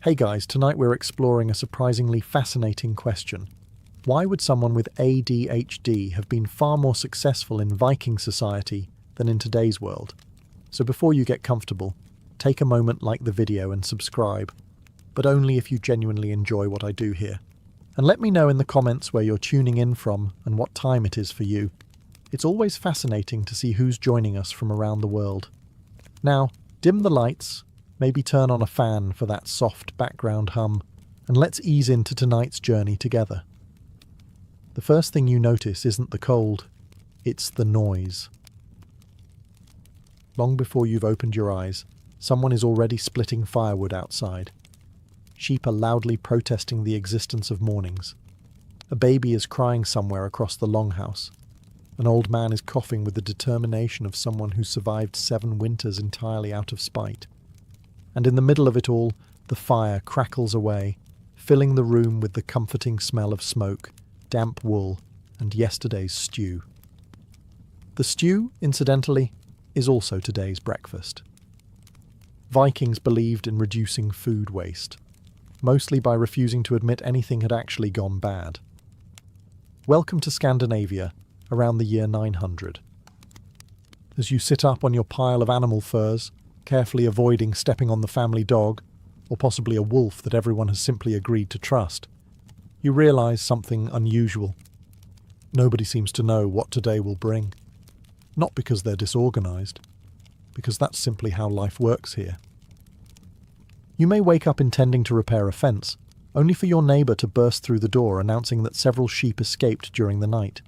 Hey guys, tonight we're exploring a surprisingly fascinating question. Why would someone with ADHD have been far more successful in Viking society than in today's world? So before you get comfortable, take a moment, like the video and subscribe, but only if you genuinely enjoy what I do here. And let me know in the comments where you're tuning in from and what time it is for you. It's always fascinating to see who's joining us from around the world. Now, dim the lights, maybe turn on a fan for that soft background hum, and let's ease into tonight's journey together. The first thing you notice isn't the cold, it's the noise. Long before you've opened your eyes, someone is already splitting firewood outside. Sheep are loudly protesting the existence of mornings. A baby is crying somewhere across the longhouse. An old man is coughing with the determination of someone who survived 7 winters entirely out of spite. And in the middle of it all, the fire crackles away, filling the room with the comforting smell of smoke, damp wool, and yesterday's stew. The stew, incidentally, is also today's breakfast. Vikings believed in reducing food waste, mostly by refusing to admit anything had actually gone bad. Welcome to Scandinavia, around the year 900. As you sit up on your pile of animal furs, carefully avoiding stepping on the family dog, or possibly a wolf that everyone has simply agreed to trust, you realize something unusual. Nobody seems to know what today will bring. Not because they're disorganized, because that's simply how life works here. You may wake up intending to repair a fence, only for your neighbor to burst through the door announcing that several sheep escaped during the night.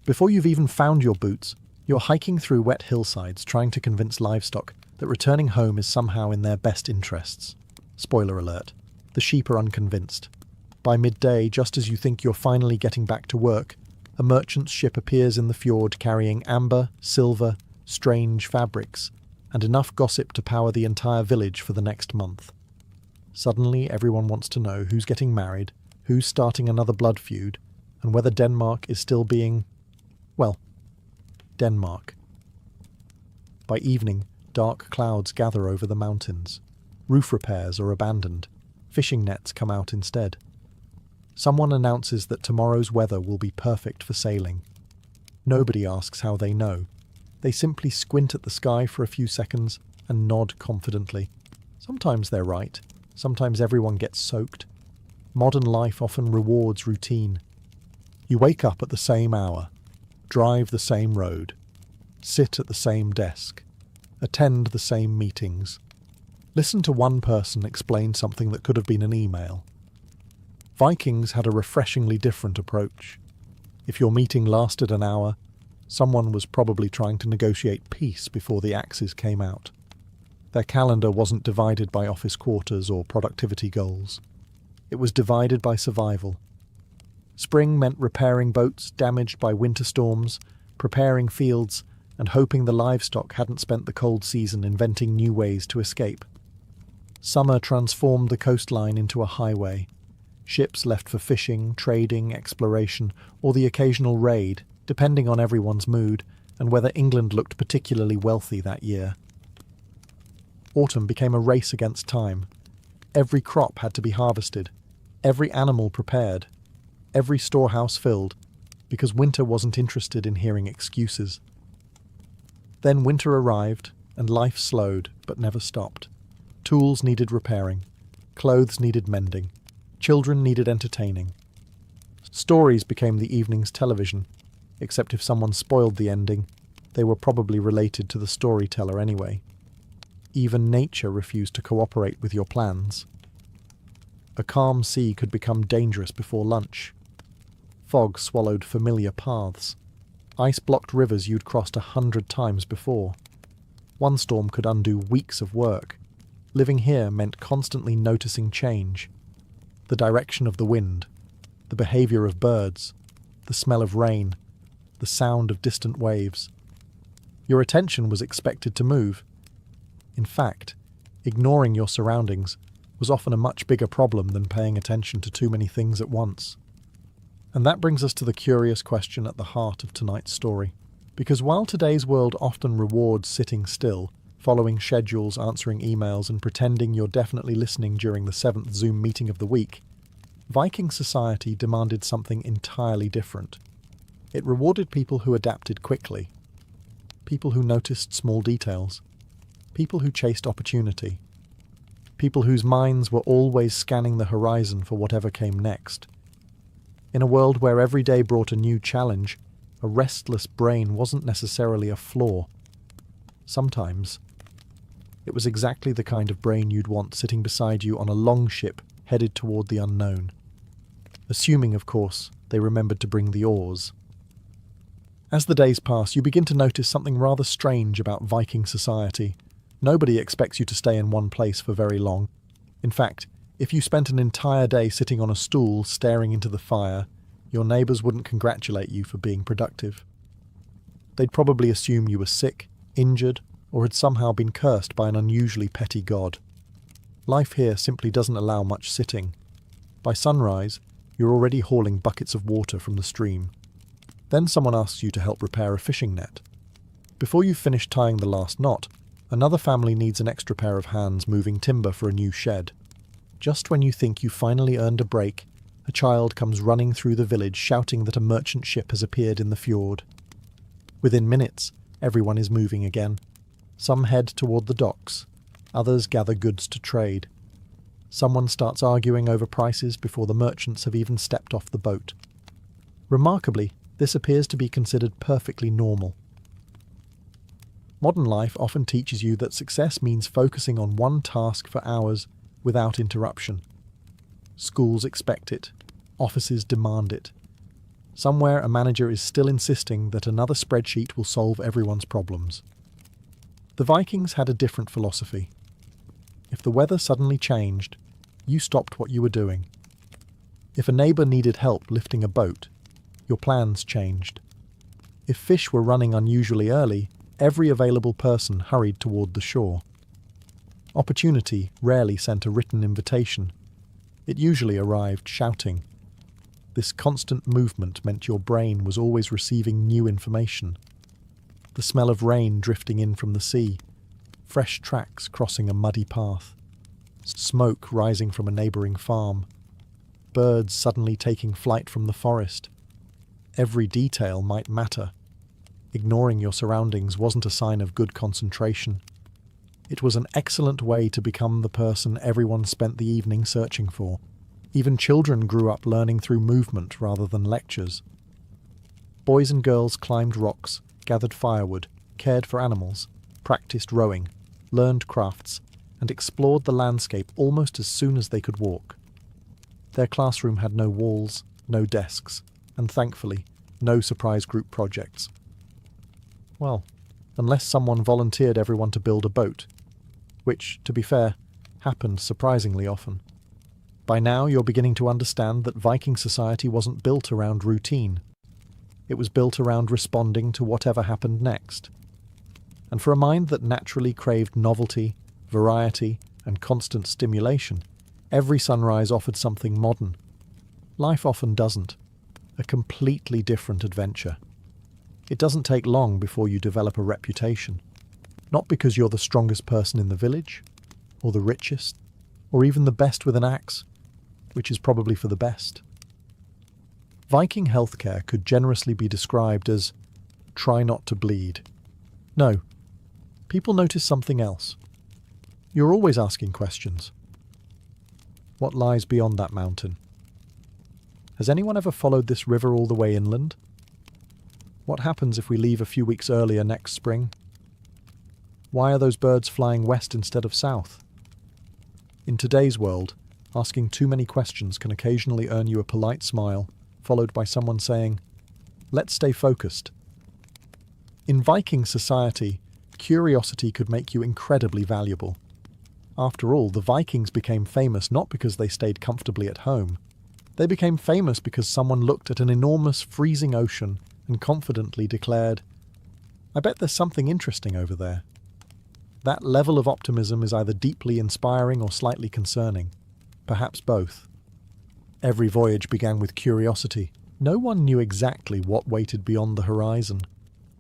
Before you've even found your boots, you're hiking through wet hillsides trying to convince livestock that returning home is somehow in their best interests. Spoiler alert, the sheep are unconvinced. By midday, just as you think you're finally getting back to work, a merchant's ship appears in the fjord carrying amber, silver, strange fabrics, and enough gossip to power the entire village for the next month. Suddenly, everyone wants to know who's getting married, who's starting another blood feud, and whether Denmark is still being, well, Denmark. By evening, dark clouds gather over the mountains. Roof repairs are abandoned. Fishing nets come out instead. Someone announces that tomorrow's weather will be perfect for sailing. Nobody asks how they know. They simply squint at the sky for a few seconds and nod confidently. Sometimes they're right. Sometimes everyone gets soaked. Modern life often rewards routine. You wake up at the same hour, drive the same road, sit at the same desk, attend the same meetings. Listen to one person explain something that could have been an email. Vikings had a refreshingly different approach. If your meeting lasted an hour, someone was probably trying to negotiate peace before the axes came out. Their calendar wasn't divided by office quarters or productivity goals. It was divided by survival. Spring meant repairing boats damaged by winter storms, preparing fields, and hoping the livestock hadn't spent the cold season inventing new ways to escape. Summer transformed the coastline into a highway. Ships left for fishing, trading, exploration, or the occasional raid, depending on everyone's mood and whether England looked particularly wealthy that year. Autumn became a race against time. Every crop had to be harvested, every animal prepared, every storehouse filled, because winter wasn't interested in hearing excuses. Then winter arrived, and life slowed, but never stopped. Tools needed repairing, clothes needed mending, children needed entertaining. Stories became the evening's television, except if someone spoiled the ending, they were probably related to the storyteller anyway. Even nature refused to cooperate with your plans. A calm sea could become dangerous before lunch. Fog swallowed familiar paths. Ice blocked rivers you'd crossed 100 times before. One storm could undo weeks of work. Living here meant constantly noticing change. The direction of the wind, the behavior of birds, the smell of rain, the sound of distant waves. Your attention was expected to move. In fact, ignoring your surroundings was often a much bigger problem than paying attention to too many things at once. And that brings us to the curious question at the heart of tonight's story. Because while today's world often rewards sitting still, following schedules, answering emails, and pretending you're definitely listening during the 7th Zoom meeting of the week, Viking society demanded something entirely different. It rewarded people who adapted quickly, people who noticed small details, people who chased opportunity, people whose minds were always scanning the horizon for whatever came next. In a world where every day brought a new challenge, a restless brain wasn't necessarily a flaw. Sometimes, it was exactly the kind of brain you'd want sitting beside you on a long ship headed toward the unknown. Assuming, of course, they remembered to bring the oars. As the days pass, you begin to notice something rather strange about Viking society. Nobody expects you to stay in one place for very long. In fact, if you spent an entire day sitting on a stool staring into the fire, your neighbours wouldn't congratulate you for being productive. They'd probably assume you were sick, injured, or had somehow been cursed by an unusually petty god. Life here simply doesn't allow much sitting. By sunrise, you're already hauling buckets of water from the stream. Then someone asks you to help repair a fishing net. Before you've finished tying the last knot, another family needs an extra pair of hands moving timber for a new shed. Just when you think you've finally earned a break, a child comes running through the village shouting that a merchant ship has appeared in the fjord. Within minutes, everyone is moving again. Some head toward the docks, others gather goods to trade. Someone starts arguing over prices before the merchants have even stepped off the boat. Remarkably, this appears to be considered perfectly normal. Modern life often teaches you that success means focusing on one task for hours without interruption. Schools expect it. Offices demand it. Somewhere a manager is still insisting that another spreadsheet will solve everyone's problems. The Vikings had a different philosophy. If the weather suddenly changed, you stopped what you were doing. If a neighbour needed help lifting a boat, your plans changed. If fish were running unusually early, every available person hurried toward the shore. Opportunity rarely sent a written invitation. It usually arrived shouting. This constant movement meant your brain was always receiving new information. The smell of rain drifting in from the sea, fresh tracks crossing a muddy path, smoke rising from a neighbouring farm, birds suddenly taking flight from the forest. Every detail might matter. Ignoring your surroundings wasn't a sign of good concentration. It was an excellent way to become the person everyone spent the evening searching for. Even children grew up learning through movement rather than lectures. Boys and girls climbed rocks, gathered firewood, cared for animals, practiced rowing, learned crafts, and explored the landscape almost as soon as they could walk. Their classroom had no walls, no desks, and thankfully, no surprise group projects. Well, unless someone volunteered everyone to build a boat, which, to be fair, happened surprisingly often. By now you're beginning to understand that Viking society wasn't built around routine. It was built around responding to whatever happened next. And for a mind that naturally craved novelty, variety, and constant stimulation, every sunrise offered something modern. Life often doesn't. A completely different adventure. It doesn't take long before you develop a reputation. Not because you're the strongest person in the village, or the richest, or even the best with an axe, which is probably for the best. Viking healthcare could generously be described as try not to bleed. No, people notice something else. You're always asking questions. What lies beyond that mountain? Has anyone ever followed this river all the way inland? What happens if we leave a few weeks earlier next spring? Why are those birds flying west instead of south? In today's world, asking too many questions can occasionally earn you a polite smile, followed by someone saying, "Let's stay focused." In Viking society, curiosity could make you incredibly valuable. After all, the Vikings became famous not because they stayed comfortably at home. They became famous because someone looked at an enormous freezing ocean and confidently declared, "I bet there's something interesting over there." That level of optimism is either deeply inspiring or slightly concerning, perhaps both. Every voyage began with curiosity. No one knew exactly what waited beyond the horizon.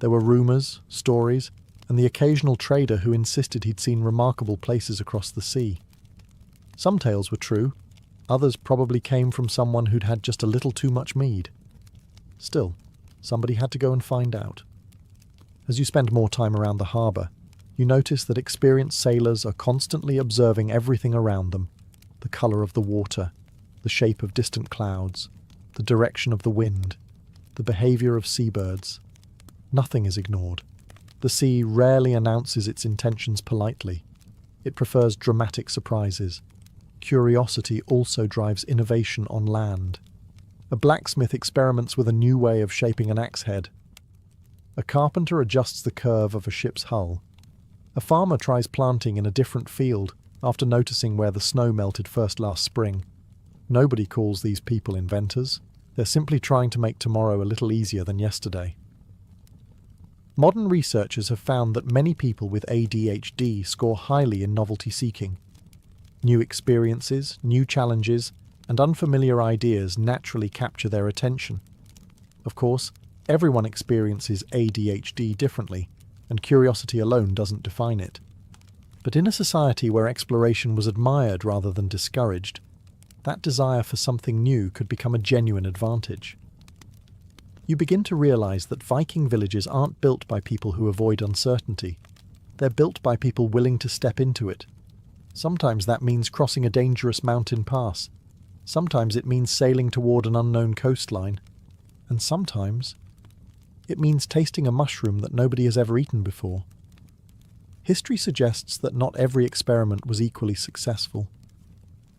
There were rumours, stories, and the occasional trader who insisted he'd seen remarkable places across the sea. Some tales were true, others probably came from someone who'd had just a little too much mead. Still, somebody had to go and find out. As you spend more time around the harbour, you notice that experienced sailors are constantly observing everything around them: the colour of the water, the shape of distant clouds, the direction of the wind, the behaviour of seabirds. Nothing is ignored. The sea rarely announces its intentions politely. It prefers dramatic surprises. Curiosity also drives innovation on land. A blacksmith experiments with a new way of shaping an axe head. A carpenter adjusts the curve of a ship's hull. A farmer tries planting in a different field after noticing where the snow melted first last spring. Nobody calls these people inventors. They're simply trying to make tomorrow a little easier than yesterday. Modern researchers have found that many people with ADHD score highly in novelty seeking. New experiences, new challenges, and unfamiliar ideas naturally capture their attention. Of course, everyone experiences ADHD differently, and curiosity alone doesn't define it. But in a society where exploration was admired rather than discouraged, that desire for something new could become a genuine advantage. You begin to realize that Viking villages aren't built by people who avoid uncertainty. They're built by people willing to step into it. Sometimes that means crossing a dangerous mountain pass. Sometimes it means sailing toward an unknown coastline. And sometimes it means tasting a mushroom that nobody has ever eaten before. History suggests that not every experiment was equally successful.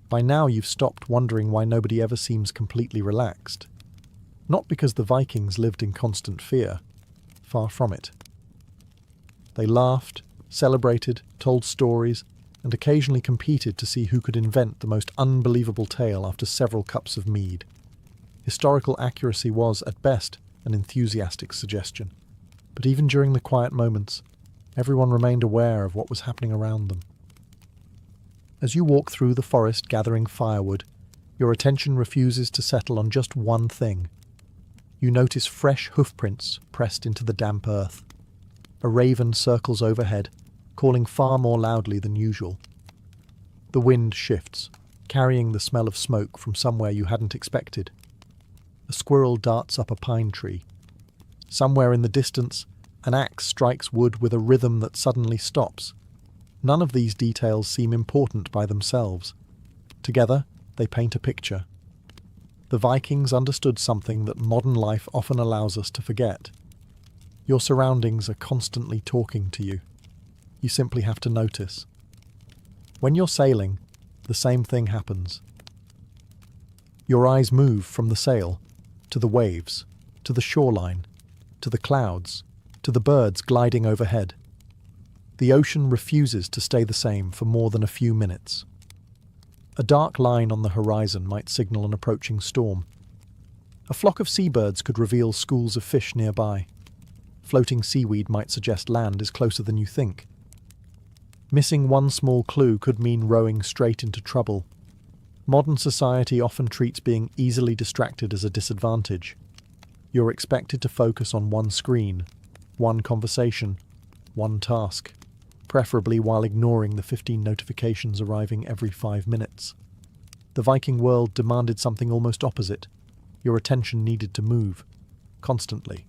By now you've stopped wondering why nobody ever seems completely relaxed. Not because the Vikings lived in constant fear. Far from it. They laughed, celebrated, told stories, and occasionally competed to see who could invent the most unbelievable tale after several cups of mead. Historical accuracy was, at best, an enthusiastic suggestion. But even during the quiet moments, everyone remained aware of what was happening around them. As you walk through the forest gathering firewood, your attention refuses to settle on just one thing. You notice fresh hoofprints pressed into the damp earth. A raven circles overhead, calling far more loudly than usual. The wind shifts, carrying the smell of smoke from somewhere you hadn't expected. A squirrel darts up a pine tree. Somewhere in the distance, an axe strikes wood with a rhythm that suddenly stops. None of these details seem important by themselves. Together, they paint a picture. The Vikings understood something that modern life often allows us to forget. Your surroundings are constantly talking to you. You simply have to notice. When you're sailing, the same thing happens. Your eyes move from the sail, to the waves, to the shoreline, to the clouds, to the birds gliding overhead. The ocean refuses to stay the same for more than a few minutes. A dark line on the horizon might signal an approaching storm. A flock of seabirds could reveal schools of fish nearby. Floating seaweed might suggest land is closer than you think. Missing one small clue could mean rowing straight into trouble. Modern society often treats being easily distracted as a disadvantage. You're expected to focus on one screen, one conversation, one task, preferably while ignoring the 15 notifications arriving every 5 minutes. The Viking world demanded something almost opposite. Your attention needed to move, constantly.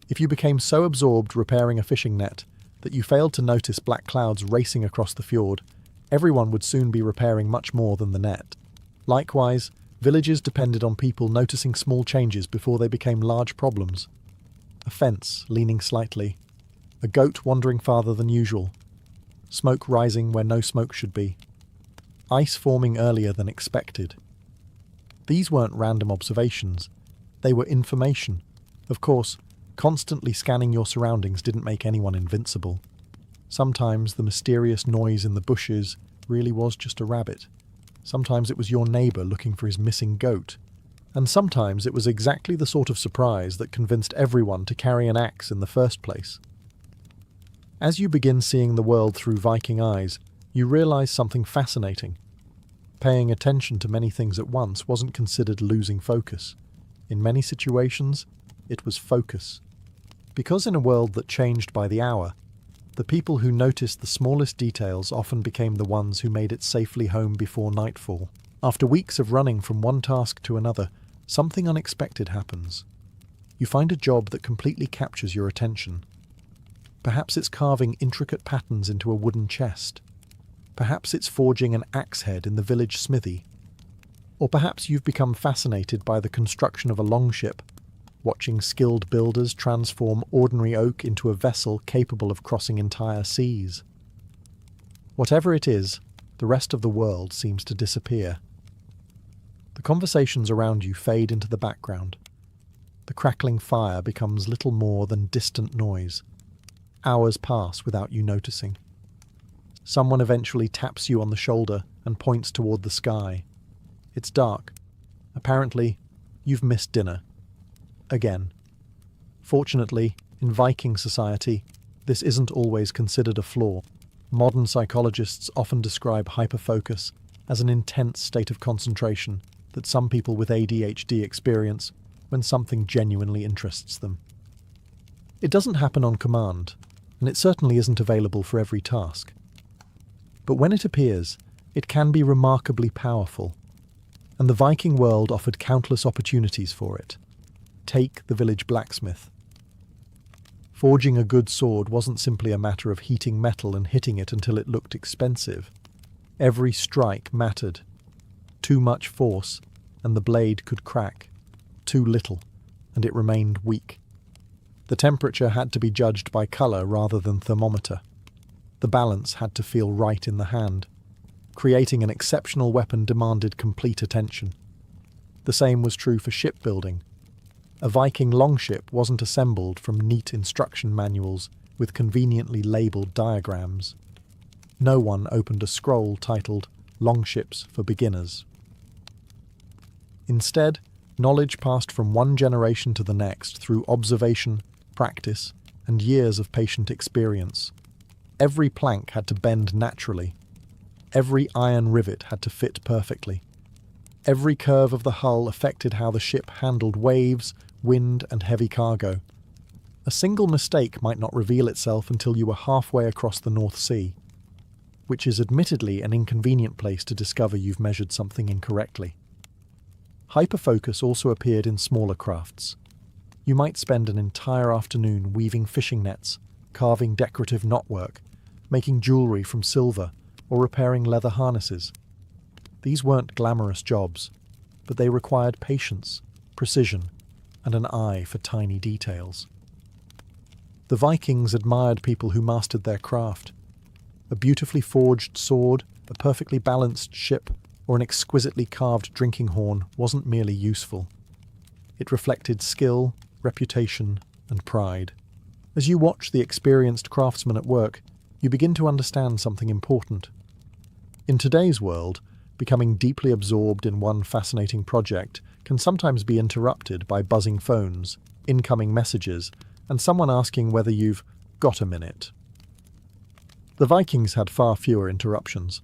If you became so absorbed repairing a fishing net that you failed to notice black clouds racing across the fjord, everyone would soon be repairing much more than the net. Likewise, villages depended on people noticing small changes before they became large problems. A fence leaning slightly, a goat wandering farther than usual, smoke rising where no smoke should be, ice forming earlier than expected. These weren't random observations, they were information. Of course, constantly scanning your surroundings didn't make anyone invincible. Sometimes the mysterious noise in the bushes really was just a rabbit. Sometimes it was your neighbour looking for his missing goat. And sometimes it was exactly the sort of surprise that convinced everyone to carry an axe in the first place. As you begin seeing the world through Viking eyes, you realise something fascinating. Paying attention to many things at once wasn't considered losing focus. In many situations, it was focus. Because in a world that changed by the hour, The people who noticed the smallest details often became the ones who made it safely home before nightfall. After weeks of running from one task to another, something unexpected happens. You find a job that completely captures your attention. Perhaps it's carving intricate patterns into a wooden chest. Perhaps it's forging an axe head in the village smithy. Or perhaps you've become fascinated by the construction of a longship, watching skilled builders transform ordinary oak into a vessel capable of crossing entire seas. Whatever it is, the rest of the world seems to disappear. The conversations around you fade into the background. The crackling fire becomes little more than distant noise. Hours pass without you noticing. Someone eventually taps you on the shoulder and points toward the sky. It's dark. Apparently, you've missed dinner. Again. Fortunately, in Viking society, this isn't always considered a flaw. Modern psychologists often describe hyperfocus as an intense state of concentration that some people with ADHD experience when something genuinely interests them. It doesn't happen on command, and it certainly isn't available for every task. But when it appears, it can be remarkably powerful, and the Viking world offered countless opportunities for it. Take the village blacksmith. Forging a good sword wasn't simply a matter of heating metal and hitting it until it looked expensive. Every strike mattered. Too much force, and the blade could crack. Too little, and it remained weak. The temperature had to be judged by colour rather than thermometer. The balance had to feel right in the hand. Creating an exceptional weapon demanded complete attention. The same was true for shipbuilding. A Viking longship wasn't assembled from neat instruction manuals with conveniently labelled diagrams. No one opened a scroll titled "Longships for Beginners." Instead, knowledge passed from one generation to the next through observation, practice, and years of patient experience. Every plank had to bend naturally. Every iron rivet had to fit perfectly. Every curve of the hull affected how the ship handled waves, wind, and heavy cargo. A single mistake might not reveal itself until you were halfway across the North Sea, which is admittedly an inconvenient place to discover you've measured something incorrectly. Hyperfocus also appeared in smaller crafts. You might spend an entire afternoon weaving fishing nets, carving decorative knotwork, making jewellery from silver, or repairing leather harnesses. These weren't glamorous jobs, but they required patience, precision, and an eye for tiny details. The Vikings admired people who mastered their craft. A beautifully forged sword, a perfectly balanced ship, or an exquisitely carved drinking horn wasn't merely useful. It reflected skill, reputation, and pride. As you watch the experienced craftsman at work, you begin to understand something important. In today's world, becoming deeply absorbed in one fascinating project can sometimes be interrupted by buzzing phones, incoming messages, and someone asking whether you've got a minute. The Vikings had far fewer interruptions.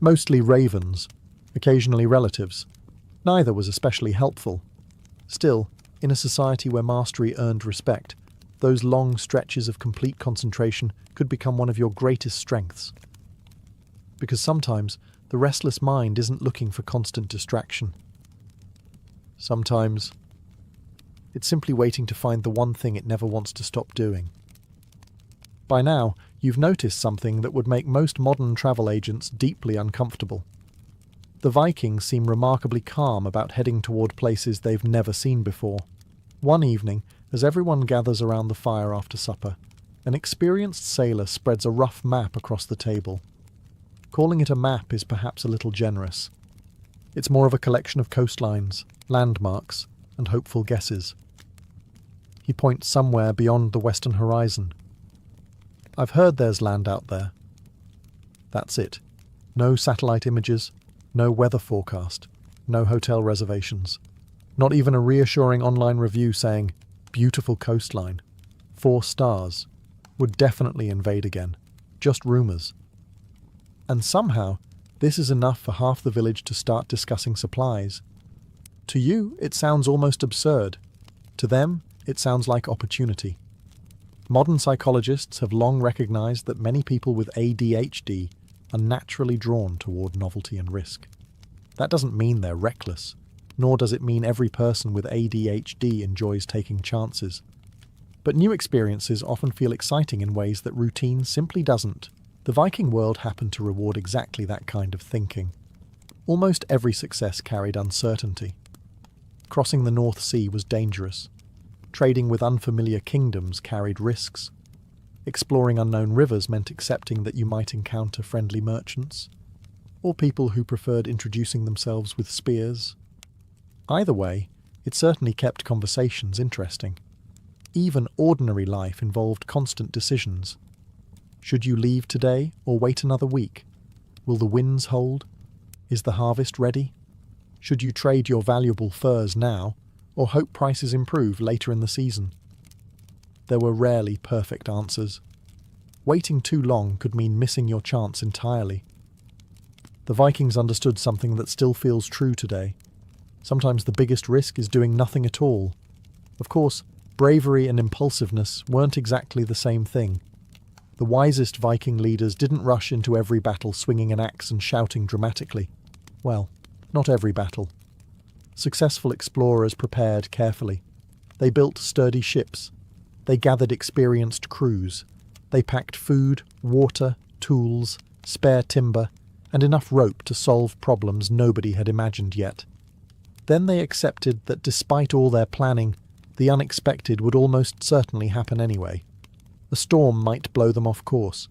Mostly ravens, occasionally relatives. Neither was especially helpful. Still, in a society where mastery earned respect, those long stretches of complete concentration could become one of your greatest strengths. Because sometimes, the restless mind isn't looking for constant distraction. Sometimes, it's simply waiting to find the one thing it never wants to stop doing. By now, you've noticed something that would make most modern travel agents deeply uncomfortable. The Vikings seem remarkably calm about heading toward places they've never seen before. One evening, as everyone gathers around the fire after supper, an experienced sailor spreads a rough map across the table. Calling it a map is perhaps a little generous. It's more of a collection of coastlines, landmarks, and hopeful guesses. He points somewhere beyond the western horizon. "I've heard there's land out there." That's it. No satellite images, no weather forecast, no hotel reservations. Not even a reassuring online review saying, "Beautiful coastline, 4 stars, would definitely invade again, just rumours." And somehow, this is enough for half the village to start discussing supplies. To you, it sounds almost absurd. To them, it sounds like opportunity. Modern psychologists have long recognized that many people with ADHD are naturally drawn toward novelty and risk. That doesn't mean they're reckless, nor does it mean every person with ADHD enjoys taking chances. But new experiences often feel exciting in ways that routine simply doesn't. The Viking world happened to reward exactly that kind of thinking. Almost every success carried uncertainty. Crossing the North Sea was dangerous. Trading with unfamiliar kingdoms carried risks. Exploring unknown rivers meant accepting that you might encounter friendly merchants, or people who preferred introducing themselves with spears. Either way, it certainly kept conversations interesting. Even ordinary life involved constant decisions. Should you leave today or wait another week? Will the winds hold? Is the harvest ready? Should you trade your valuable furs now, or hope prices improve later in the season? There were rarely perfect answers. Waiting too long could mean missing your chance entirely. The Vikings understood something that still feels true today. Sometimes the biggest risk is doing nothing at all. Of course, bravery and impulsiveness weren't exactly the same thing. The wisest Viking leaders didn't rush into every battle swinging an axe and shouting dramatically. Well, not every battle. Successful explorers prepared carefully. They built sturdy ships. They gathered experienced crews. They packed food, water, tools, spare timber, and enough rope to solve problems nobody had imagined yet. Then they accepted that despite all their planning, the unexpected would almost certainly happen anyway. A storm might blow them off course.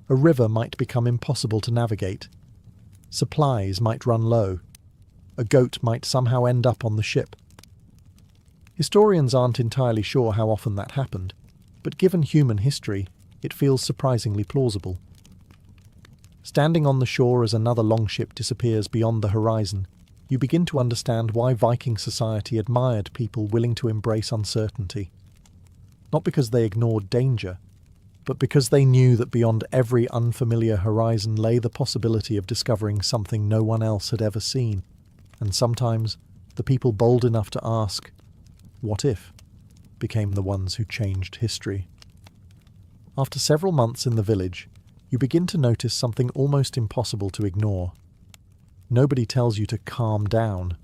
A river might become impossible to navigate. Supplies might run low. A goat might somehow end up on the ship. Historians aren't entirely sure how often that happened, but given human history, it feels surprisingly plausible. Standing on the shore as another longship disappears beyond the horizon, you begin to understand why Viking society admired people willing to embrace uncertainty. Not because they ignored danger, but because they knew that beyond every unfamiliar horizon lay the possibility of discovering something no one else had ever seen. And sometimes, the people bold enough to ask, "What if?" became the ones who changed history. After several months in the village, you begin to notice something almost impossible to ignore. Nobody tells you to calm down.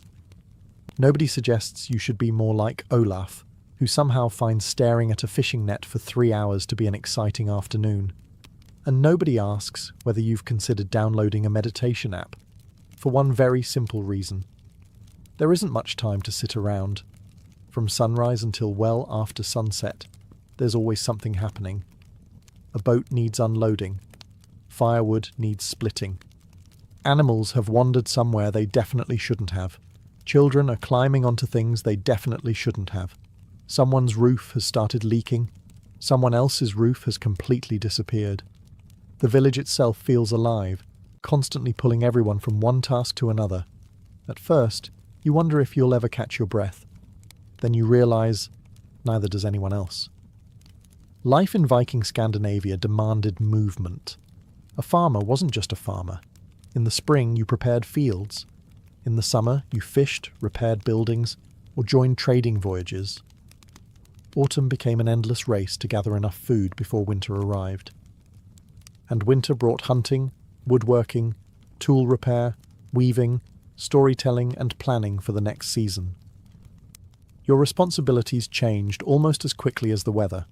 Nobody suggests you should be more like Olaf, who somehow finds staring at a fishing net for 3 hours to be an exciting afternoon. And nobody asks whether you've considered downloading a meditation app, for one very simple reason. There isn't much time to sit around. From sunrise until well after sunset, there's always something happening. A boat needs unloading. Firewood needs splitting. Animals have wandered somewhere they definitely shouldn't have. Children are climbing onto things they definitely shouldn't have. Someone's roof has started leaking. Someone else's roof has completely disappeared. The village itself feels alive, constantly pulling everyone from one task to another. At first, you wonder if you'll ever catch your breath. Then you realize neither does anyone else. Life in Viking Scandinavia demanded movement. A farmer wasn't just a farmer. In the spring, you prepared fields. In the summer, you fished, repaired buildings, or joined trading voyages. Autumn became an endless race to gather enough food before winter arrived. And winter brought hunting, woodworking, tool repair, weaving, storytelling, and planning for the next season. Your responsibilities changed almost as quickly as the weather.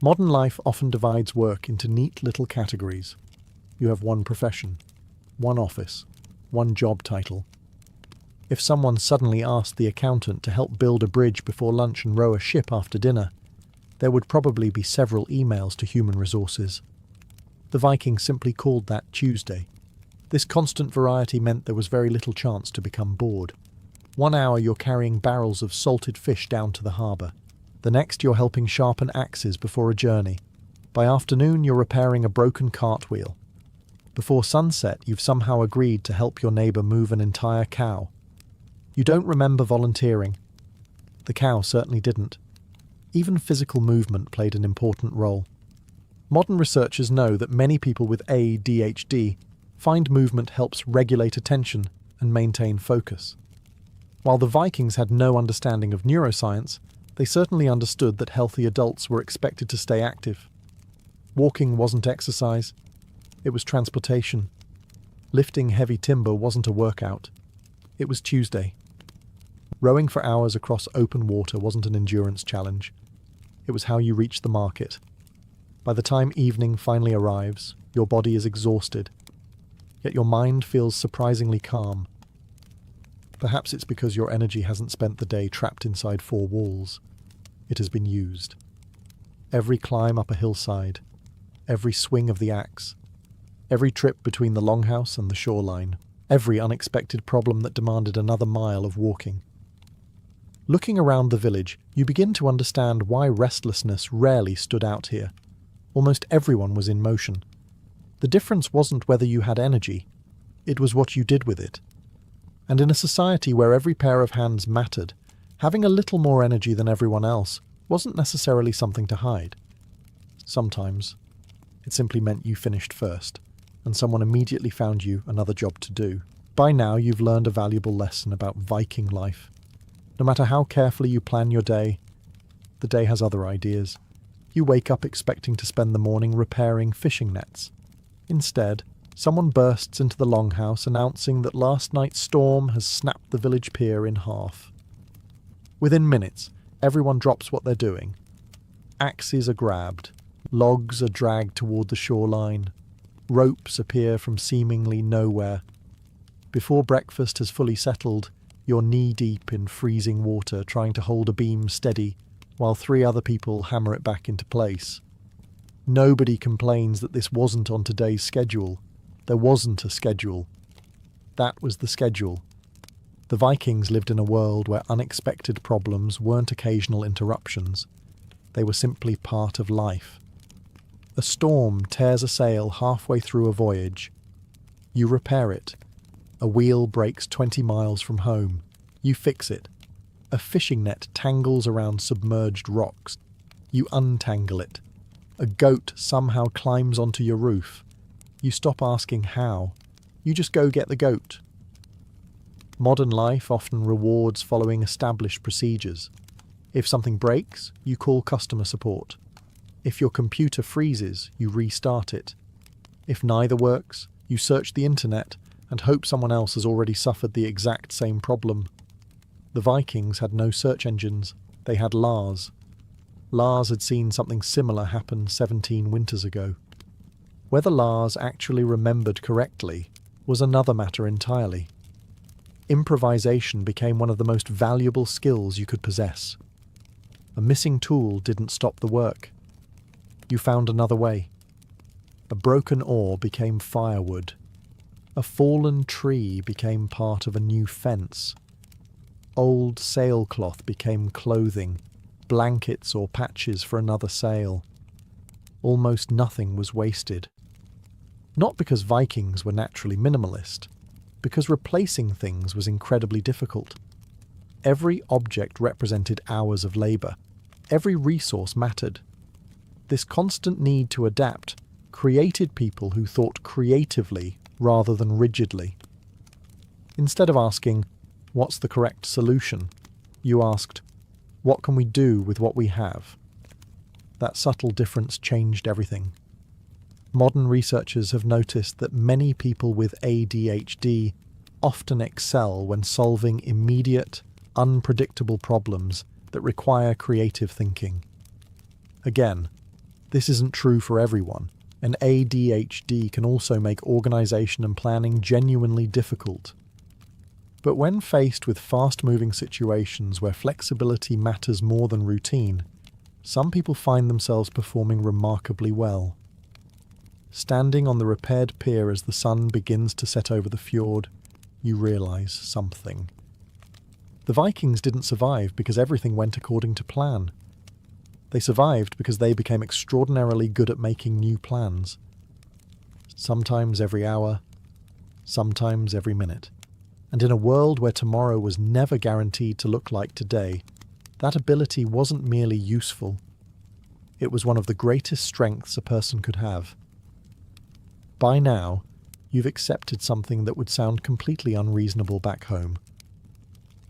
Modern life often divides work into neat little categories. You have one profession, one office, one job title. If someone suddenly asked the accountant to help build a bridge before lunch and row a ship after dinner, there would probably be several emails to human resources. The Vikings simply called that Tuesday. This constant variety meant there was very little chance to become bored. 1 hour you're carrying barrels of salted fish down to the harbour. The next you're helping sharpen axes before a journey. By afternoon you're repairing a broken cartwheel. Before sunset you've somehow agreed to help your neighbour move an entire cow. You don't remember volunteering. The cow certainly didn't. Even physical movement played an important role. Modern researchers know that many people with ADHD find movement helps regulate attention and maintain focus. While the Vikings had no understanding of neuroscience, They certainly understood that healthy adults were expected to stay active. Walking wasn't exercise, it was transportation. Lifting heavy timber wasn't a workout, it was Tuesday. Rowing for hours across open water wasn't an endurance challenge, it was how you reached the market. By the time evening finally arrives, your body is exhausted, yet your mind feels surprisingly calm. Perhaps it's because your energy hasn't spent the day trapped inside four walls. It has been used. Every climb up a hillside, every swing of the axe, every trip between the longhouse and the shoreline, every unexpected problem that demanded another mile of walking. Looking around the village, you begin to understand why restlessness rarely stood out here. Almost everyone was in motion. The difference wasn't whether you had energy, it was what you did with it. And in a society where every pair of hands mattered, having a little more energy than everyone else wasn't necessarily something to hide. Sometimes, it simply meant you finished first, and someone immediately found you another job to do. By now, you've learned a valuable lesson about Viking life. No matter how carefully you plan your day, the day has other ideas. You wake up expecting to spend the morning repairing fishing nets. Instead, someone bursts into the longhouse announcing that last night's storm has snapped the village pier in half. Within minutes, everyone drops what they're doing. Axes are grabbed, logs are dragged toward the shoreline, ropes appear from seemingly nowhere. Before breakfast has fully settled, you're knee-deep in freezing water trying to hold a beam steady while three other people hammer it back into place. Nobody complains that this wasn't on today's schedule. There wasn't a schedule. That was the schedule. The Vikings lived in a world where unexpected problems weren't occasional interruptions. They were simply part of life. A storm tears a sail halfway through a voyage. You repair it. A wheel breaks 20 miles from home. You fix it. A fishing net tangles around submerged rocks. You untangle it. A goat somehow climbs onto your roof. You stop asking how. You just go get the goat. Modern life often rewards following established procedures. If something breaks, you call customer support. If your computer freezes, you restart it. If neither works, you search the internet and hope someone else has already suffered the exact same problem. The Vikings had no search engines, they had Lars. Lars had seen something similar happen 17 winters ago. Whether Lars actually remembered correctly was another matter entirely. Improvisation became one of the most valuable skills you could possess. A missing tool didn't stop the work. You found another way. A broken oar became firewood. A fallen tree became part of a new fence. Old sailcloth became clothing, blankets or patches for another sail. Almost nothing was wasted. Not because Vikings were naturally minimalist, because replacing things was incredibly difficult. Every object represented hours of labour. Every resource mattered. This constant need to adapt created people who thought creatively rather than rigidly. Instead of asking, "What's the correct solution?" you asked, "What can we do with what we have?" That subtle difference changed everything. Modern researchers have noticed that many people with ADHD often excel when solving immediate, unpredictable problems that require creative thinking. Again, this isn't true for everyone, and ADHD can also make organisation and planning genuinely difficult. But when faced with fast-moving situations where flexibility matters more than routine, some people find themselves performing remarkably well. Standing on the repaired pier as the sun begins to set over the fjord, you realise something. The Vikings didn't survive because everything went according to plan. They survived because they became extraordinarily good at making new plans. Sometimes every hour, sometimes every minute. And in a world where tomorrow was never guaranteed to look like today, that ability wasn't merely useful. It was one of the greatest strengths a person could have. By now, you've accepted something that would sound completely unreasonable back home.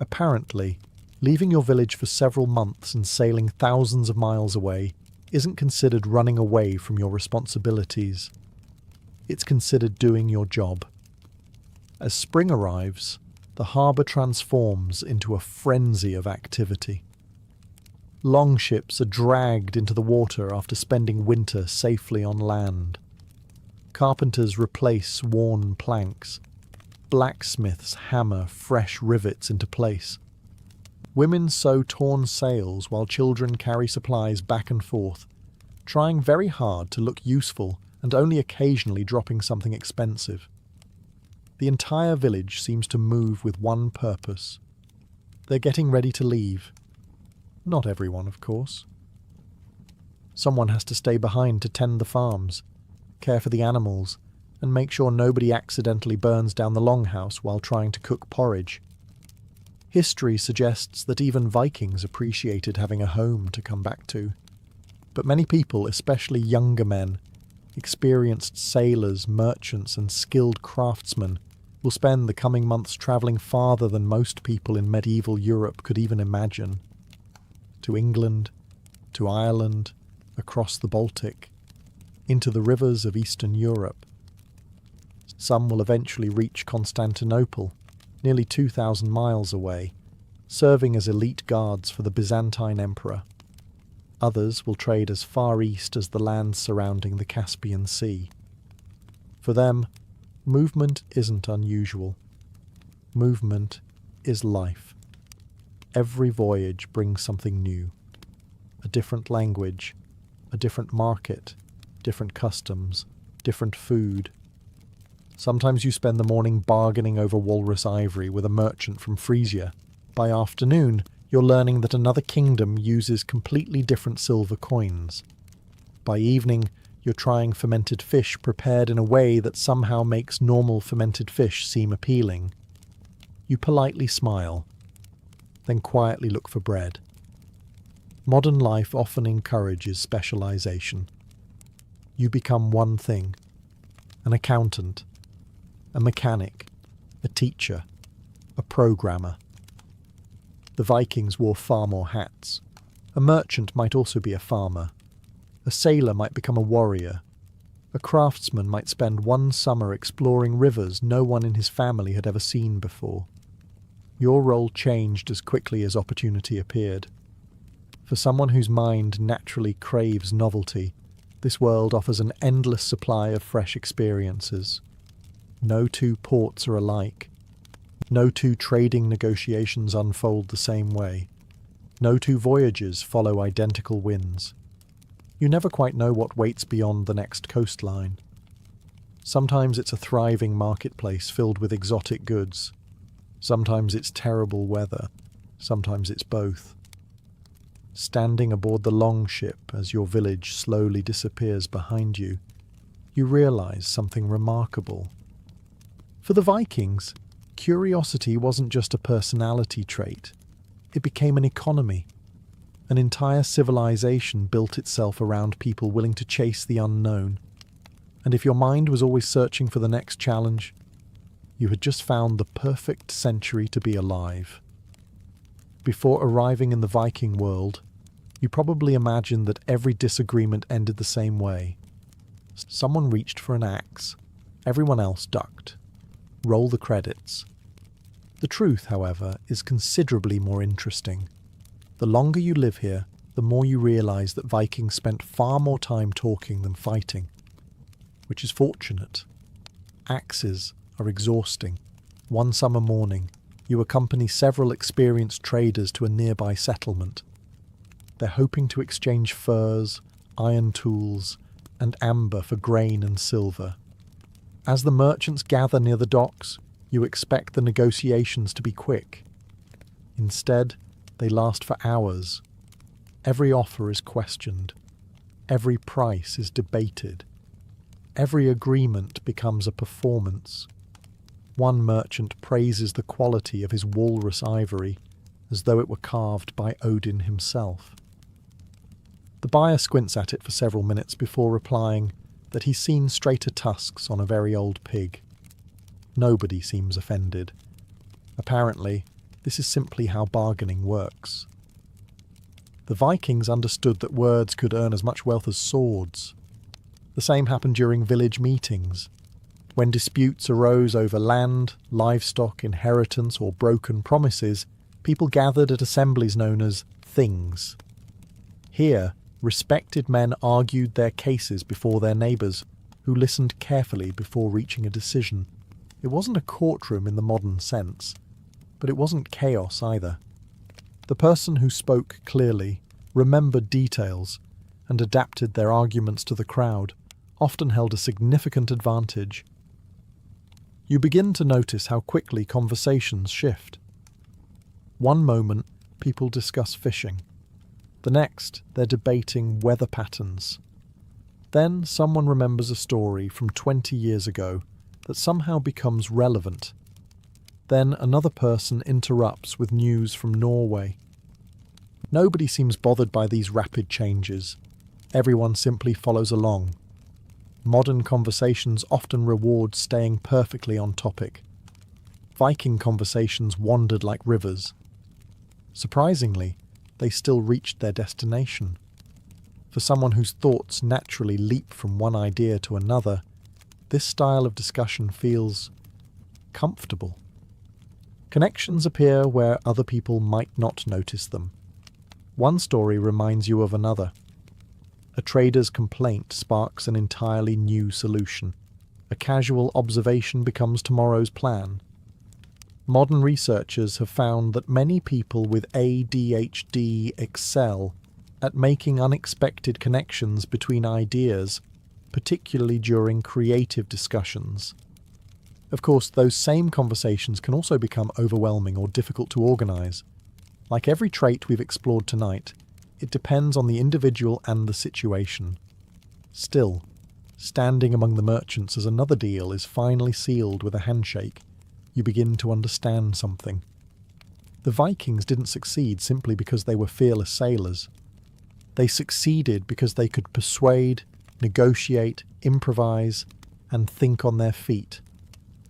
Apparently, Leaving your village for several months and sailing thousands of miles away isn't considered running away from your responsibilities. It's considered doing your job. As spring arrives, the harbour transforms into a frenzy of activity. Longships are dragged into the water after spending winter safely on land. Carpenters replace worn planks. Blacksmiths hammer fresh rivets into place. Women sew torn sails while children carry supplies back and forth, trying very hard to look useful and only occasionally dropping something expensive. The entire village seems to move with one purpose. They're getting ready to leave. Not everyone, of course. Someone has to stay behind to tend the farms, care for the animals, and make sure nobody accidentally burns down the longhouse while trying to cook porridge. History suggests that even Vikings appreciated having a home to come back to. But many people, especially younger men, experienced sailors, merchants, and skilled craftsmen, will spend the coming months travelling farther than most people in medieval Europe could even imagine. To England, to Ireland, across the Baltic, into the rivers of Eastern Europe. Some will eventually reach Constantinople, nearly 2,000 miles away, serving as elite guards for the Byzantine Emperor. Others will trade as far east as the lands surrounding the Caspian Sea. For them, movement isn't unusual. Movement is life. Every voyage brings something new. A different language, a different market, different customs, different food. Sometimes you spend the morning bargaining over walrus ivory with a merchant from Frisia. By afternoon, you're learning that another kingdom uses completely different silver coins. By evening, you're trying fermented fish prepared in a way that somehow makes normal fermented fish seem appealing. You politely smile, then quietly look for bread. Modern life often encourages specialization. You become one thing: an accountant, a mechanic, a teacher, a programmer. The Vikings wore far more hats. A merchant might also be a farmer. A sailor might become a warrior. A craftsman might spend one summer exploring rivers no one in his family had ever seen before. Your role changed as quickly as opportunity appeared. For someone whose mind naturally craves novelty, this world offers an endless supply of fresh experiences. No two ports are alike. No two trading negotiations unfold the same way. No two voyages follow identical winds. You never quite know what waits beyond the next coastline. Sometimes it's a thriving marketplace filled with exotic goods. Sometimes it's terrible weather. Sometimes it's both. Standing aboard the longship as your village slowly disappears behind you, you realize something remarkable. For the Vikings, curiosity wasn't just a personality trait. It became an economy. An entire civilization built itself around people willing to chase the unknown. And if your mind was always searching for the next challenge, you had just found the perfect century to be alive. Before arriving in the Viking world, you probably imagined that every disagreement ended the same way. Someone reached for an axe. Everyone else ducked. Roll the credits. The truth, however, is considerably more interesting. The longer you live here, the more you realize that Vikings spent far more time talking than fighting. Which is fortunate. Axes are exhausting. One summer morning, you accompany several experienced traders to a nearby settlement. They're hoping to exchange furs, iron tools, and amber for grain and silver. As the merchants gather near the docks, you expect the negotiations to be quick. Instead, they last for hours. Every offer is questioned. Every price is debated. Every agreement becomes a performance. One merchant praises the quality of his walrus ivory as though it were carved by Odin himself. The buyer squints at it for several minutes before replying that he's seen straighter tusks on a very old pig. Nobody seems offended. Apparently, This is simply how bargaining works. The Vikings understood that words could earn as much wealth as swords. The same happened during village meetings. When disputes arose over land, livestock, inheritance, or broken promises, people gathered at assemblies known as things. Here, respected men argued their cases before their neighbours, who listened carefully before reaching a decision. It wasn't a courtroom in the modern sense, but it wasn't chaos either. The person who spoke clearly, remembered details, and adapted their arguments to the crowd often held a significant advantage. You begin to notice how quickly conversations shift. One moment, people discuss fishing. The next, they're debating weather patterns. Then someone remembers a story from 20 years ago that somehow becomes relevant. Then another person interrupts with news from Norway. Nobody seems bothered by these rapid changes. Everyone simply follows along. Modern conversations often reward staying perfectly on topic. Viking conversations wandered like rivers. Surprisingly, they still reached their destination. For someone whose thoughts naturally leap from one idea to another, this style of discussion feels comfortable. Connections appear where other people might not notice them. One story reminds you of another. A trader's complaint sparks an entirely new solution. A casual observation becomes tomorrow's plan. Modern researchers have found that many people with ADHD excel at making unexpected connections between ideas, particularly during creative discussions. Of course, those same conversations can also become overwhelming or difficult to organise. Like every trait we've explored tonight, it depends on the individual and the situation. Still, standing among the merchants as another deal is finally sealed with a handshake. You begin to understand something. The Vikings didn't succeed simply because they were fearless sailors. They succeeded because they could persuade, negotiate, improvise, and think on their feet.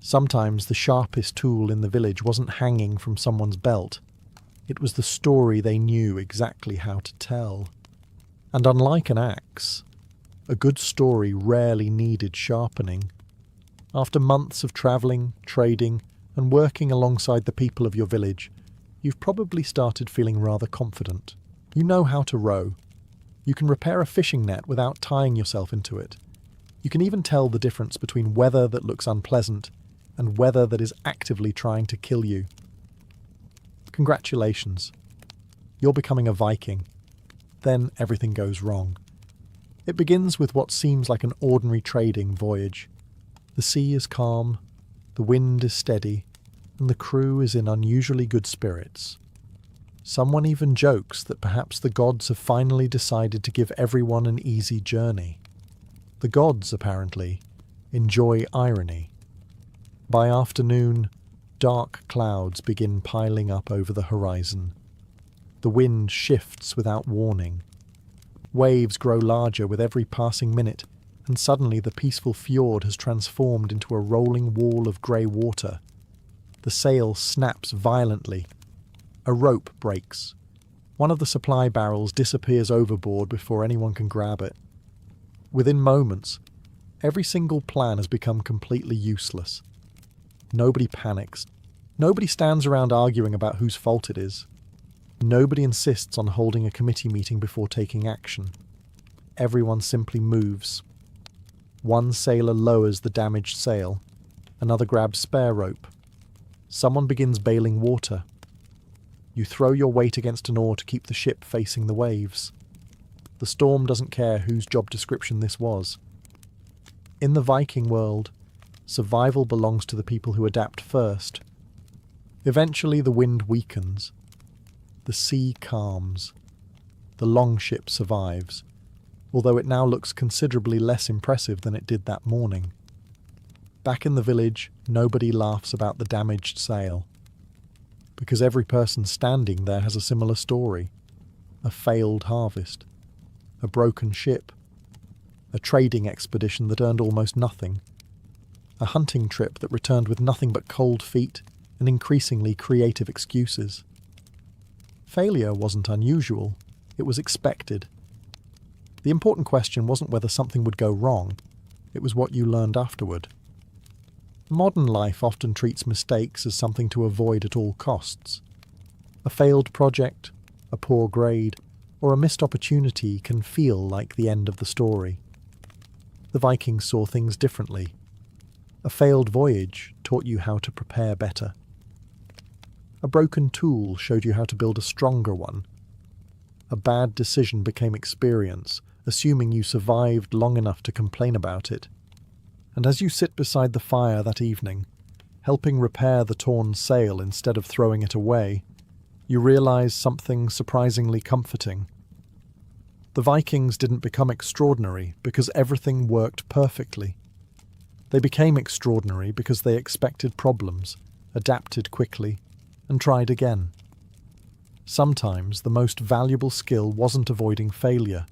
Sometimes the sharpest tool in the village wasn't hanging from someone's belt. It was the story they knew exactly how to tell. And unlike an axe, a good story rarely needed sharpening. After months of travelling, trading, and working alongside the people of your village, you've probably started feeling rather confident. You know how to row. You can repair a fishing net without tying yourself into it. You can even tell the difference between weather that looks unpleasant and weather that is actively trying to kill you. Congratulations. You're becoming a Viking. Then everything goes wrong. It begins with what seems like an ordinary trading voyage. The sea is calm, the wind is steady, and the crew is in unusually good spirits. Someone even jokes that perhaps the gods have finally decided to give everyone an easy journey. The gods, apparently, enjoy irony. By afternoon, dark clouds begin piling up over the horizon. The wind shifts without warning. Waves grow larger with every passing minute, and suddenly the peaceful fjord has transformed into a rolling wall of grey water. The sail snaps violently. A rope breaks. One of the supply barrels disappears overboard before anyone can grab it. Within moments, every single plan has become completely useless. Nobody panics. Nobody stands around arguing about whose fault it is. Nobody insists on holding a committee meeting before taking action. Everyone simply moves. One sailor lowers the damaged sail. Another grabs spare rope. Someone begins bailing water. You throw your weight against an oar to keep the ship facing the waves. The storm doesn't care whose job description this was. In the Viking world, survival belongs to the people who adapt first. Eventually the wind weakens. The sea calms. The longship survives, although it now looks considerably less impressive than it did that morning. Back in the village, nobody laughs about the damaged sail, because every person standing there has a similar story. A failed harvest, a broken ship, a trading expedition that earned almost nothing, a hunting trip that returned with nothing but cold feet and increasingly creative excuses. Failure wasn't unusual, it was expected. The important question wasn't whether something would go wrong, it was what you learned afterward. Modern life often treats mistakes as something to avoid at all costs. A failed project, a poor grade, or a missed opportunity can feel like the end of the story. The Vikings saw things differently. A failed voyage taught you how to prepare better. A broken tool showed you how to build a stronger one. A bad decision became experience, assuming you survived long enough to complain about it. And as you sit beside the fire that evening, helping repair the torn sail instead of throwing it away, you realize something surprisingly comforting. The Vikings didn't become extraordinary because everything worked perfectly. They became extraordinary because they expected problems, adapted quickly, and tried again. Sometimes the most valuable skill wasn't avoiding failure.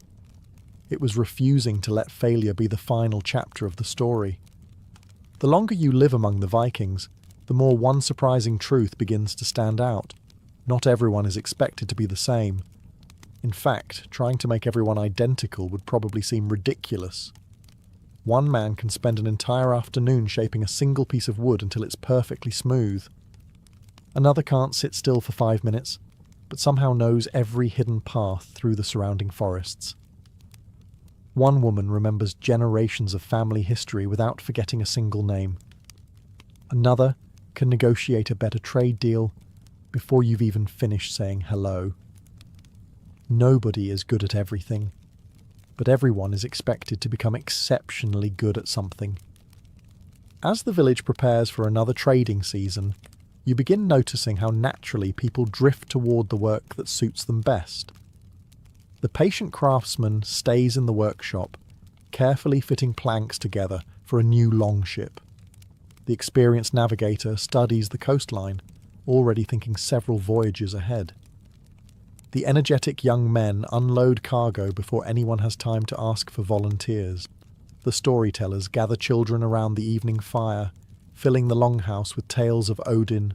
It was refusing to let failure be the final chapter of the story. The longer you live among the Vikings, the more one surprising truth begins to stand out. Not everyone is expected to be the same. In fact, trying to make everyone identical would probably seem ridiculous. One man can spend an entire afternoon shaping a single piece of wood until it's perfectly smooth. Another can't sit still for 5 minutes, but somehow knows every hidden path through the surrounding forests. One woman remembers generations of family history without forgetting a single name. Another can negotiate a better trade deal before you've even finished saying hello. Nobody is good at everything, but everyone is expected to become exceptionally good at something. As the village prepares for another trading season, you begin noticing how naturally people drift toward the work that suits them best. The patient craftsman stays in the workshop, carefully fitting planks together for a new longship. The experienced navigator studies the coastline, already thinking several voyages ahead. The energetic young men unload cargo before anyone has time to ask for volunteers. The storytellers gather children around the evening fire, filling the longhouse with tales of Odin,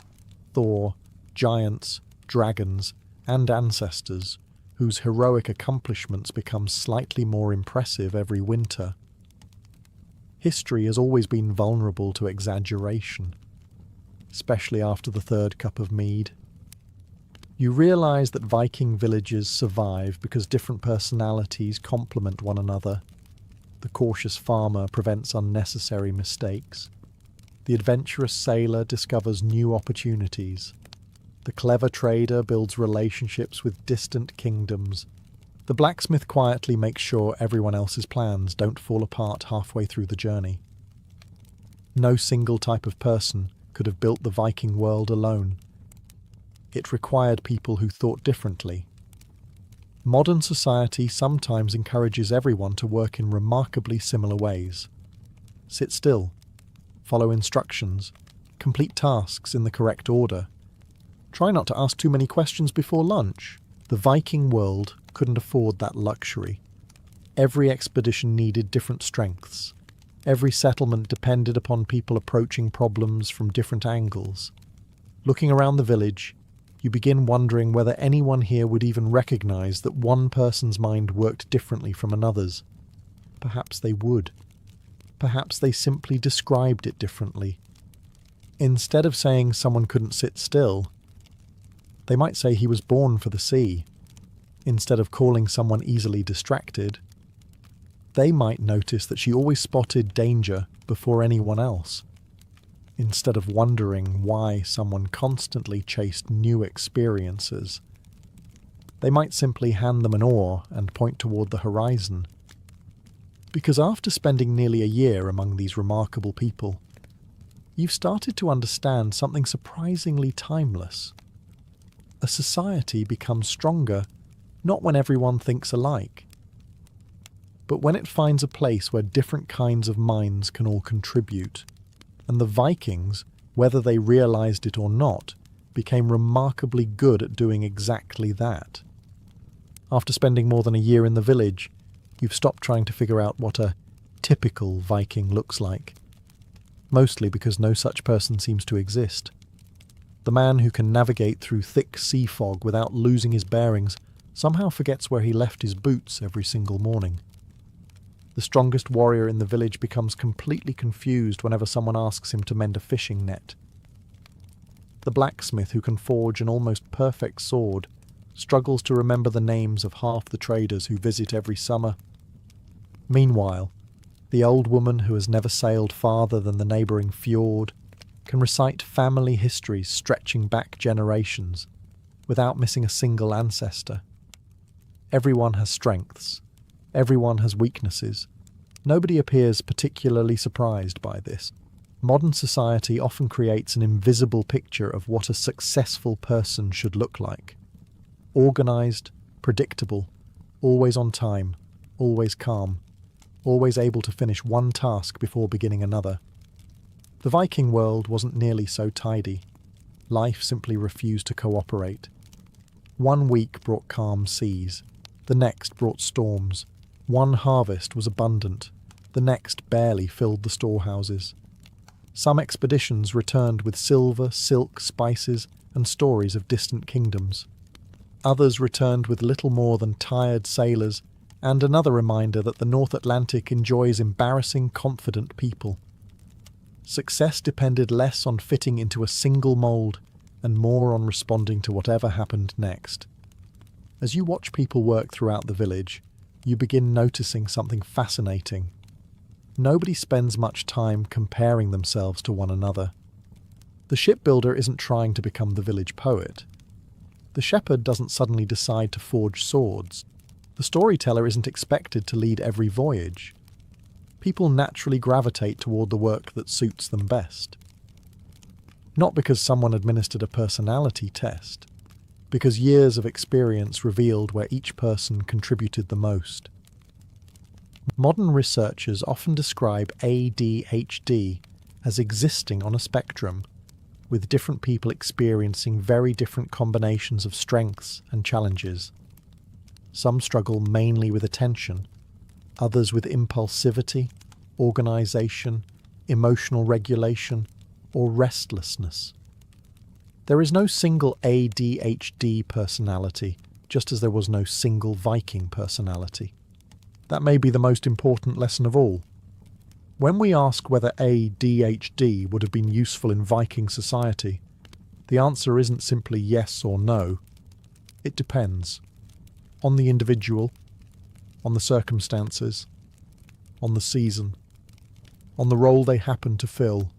Thor, giants, dragons, and ancestors, whose heroic accomplishments become slightly more impressive every winter. History has always been vulnerable to exaggeration, especially after the third cup of mead. You realize that Viking villages survive because different personalities complement one another. The cautious farmer prevents unnecessary mistakes. The adventurous sailor discovers new opportunities. The clever trader builds relationships with distant kingdoms. The blacksmith quietly makes sure everyone else's plans don't fall apart halfway through the journey. No single type of person could have built the Viking world alone. It required people who thought differently. Modern society sometimes encourages everyone to work in remarkably similar ways. Sit still, follow instructions, complete tasks in the correct order. Try not to ask too many questions before lunch. The Viking world couldn't afford that luxury. Every expedition needed different strengths. Every settlement depended upon people approaching problems from different angles. Looking around the village, you begin wondering whether anyone here would even recognize that one person's mind worked differently from another's. Perhaps they would. Perhaps they simply described it differently. Instead of saying someone couldn't sit still, they might say he was born for the sea. Instead of calling someone easily distracted, they might notice that she always spotted danger before anyone else. Instead of wondering why someone constantly chased new experiences, they might simply hand them an oar and point toward the horizon. Because after spending nearly a year among these remarkable people, you've started to understand something surprisingly timeless. A society becomes stronger not when everyone thinks alike, but when it finds a place where different kinds of minds can all contribute. And the Vikings, whether they realized it or not, became remarkably good at doing exactly that. After spending more than a year in the village, you've stopped trying to figure out what a typical Viking looks like, mostly because no such person seems to exist. The man who can navigate through thick sea fog without losing his bearings somehow forgets where he left his boots every single morning. The strongest warrior in the village becomes completely confused whenever someone asks him to mend a fishing net. The blacksmith who can forge an almost perfect sword struggles to remember the names of half the traders who visit every summer. Meanwhile, the old woman who has never sailed farther than the neighbouring fjord can recite family histories stretching back generations without missing a single ancestor. Everyone has strengths. Everyone has weaknesses. Nobody appears particularly surprised by this. Modern society often creates an invisible picture of what a successful person should look like. Organised, predictable, always on time, always calm, always able to finish one task before beginning another. The Viking world wasn't nearly so tidy. Life simply refused to cooperate. One week brought calm seas. The next brought storms. One harvest was abundant. The next barely filled the storehouses. Some expeditions returned with silver, silk, spices, and stories of distant kingdoms. Others returned with little more than tired sailors and another reminder that the North Atlantic enjoys embarrassing, confident people. Success depended less on fitting into a single mould and more on responding to whatever happened next. As you watch people work throughout the village, you begin noticing something fascinating. Nobody spends much time comparing themselves to one another. The shipbuilder isn't trying to become the village poet. The shepherd doesn't suddenly decide to forge swords. The storyteller isn't expected to lead every voyage. People naturally gravitate toward the work that suits them best. Not because someone administered a personality test, because years of experience revealed where each person contributed the most. Modern researchers often describe ADHD as existing on a spectrum, with different people experiencing very different combinations of strengths and challenges. Some struggle mainly with attention, others with impulsivity, organisation, emotional regulation, or restlessness. There is no single ADHD personality, just as there was no single Viking personality. That may be the most important lesson of all. When we ask whether ADHD would have been useful in Viking society, the answer isn't simply yes or no. It depends. On the individual, on the circumstances, on the season, on the role they happen to fill.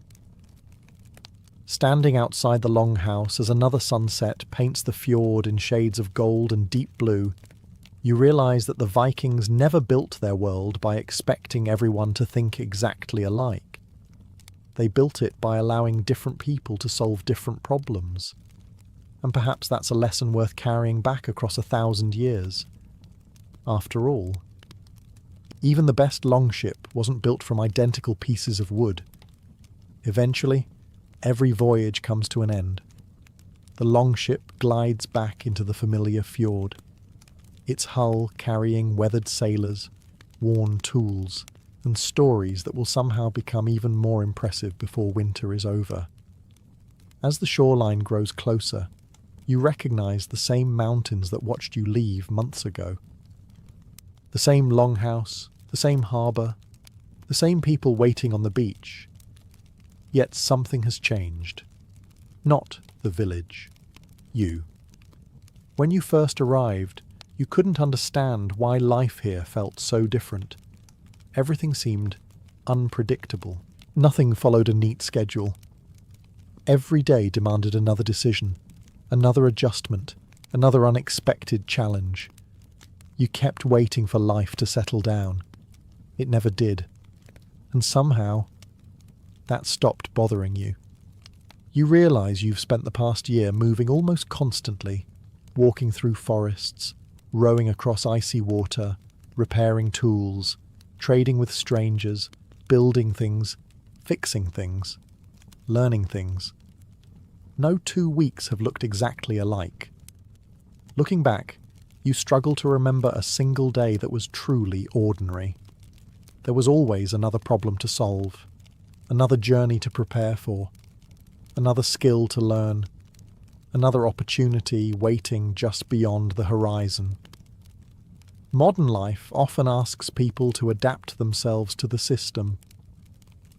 Standing outside the longhouse as another sunset paints the fjord in shades of gold and deep blue, you realise that the Vikings never built their world by expecting everyone to think exactly alike. They built it by allowing different people to solve different problems. And perhaps that's a lesson worth carrying back across 1,000 years. After all, even the best longship wasn't built from identical pieces of wood. Eventually, every voyage comes to an end. The longship glides back into the familiar fjord, its hull carrying weathered sailors, worn tools, and stories that will somehow become even more impressive before winter is over. As the shoreline grows closer, you recognise the same mountains that watched you leave months ago. The same longhouse, the same harbour, the same people waiting on the beach. Yet something has changed. Not the village. You. When you first arrived, you couldn't understand why life here felt so different. Everything seemed unpredictable. Nothing followed a neat schedule. Every day demanded another decision, another adjustment, another unexpected challenge. You kept waiting for life to settle down. It never did. And somehow, that stopped bothering you. You realise you've spent the past year moving almost constantly, walking through forests, rowing across icy water, repairing tools, trading with strangers, building things, fixing things, learning things. No 2 weeks have looked exactly alike. Looking back, you struggle to remember a single day that was truly ordinary. There was always another problem to solve, another journey to prepare for, another skill to learn, another opportunity waiting just beyond the horizon. Modern life often asks people to adapt themselves to the system.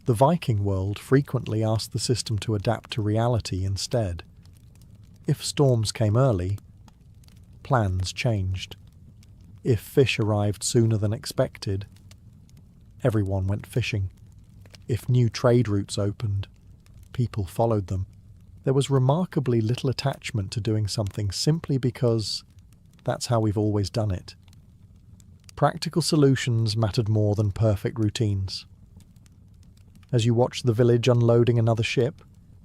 The Viking world frequently asked the system to adapt to reality instead. If storms came early, plans changed. If fish arrived sooner than expected, everyone went fishing. If new trade routes opened, people followed them. There was remarkably little attachment to doing something simply because that's how we've always done it. Practical solutions mattered more than perfect routines. As you watch the village unloading another ship,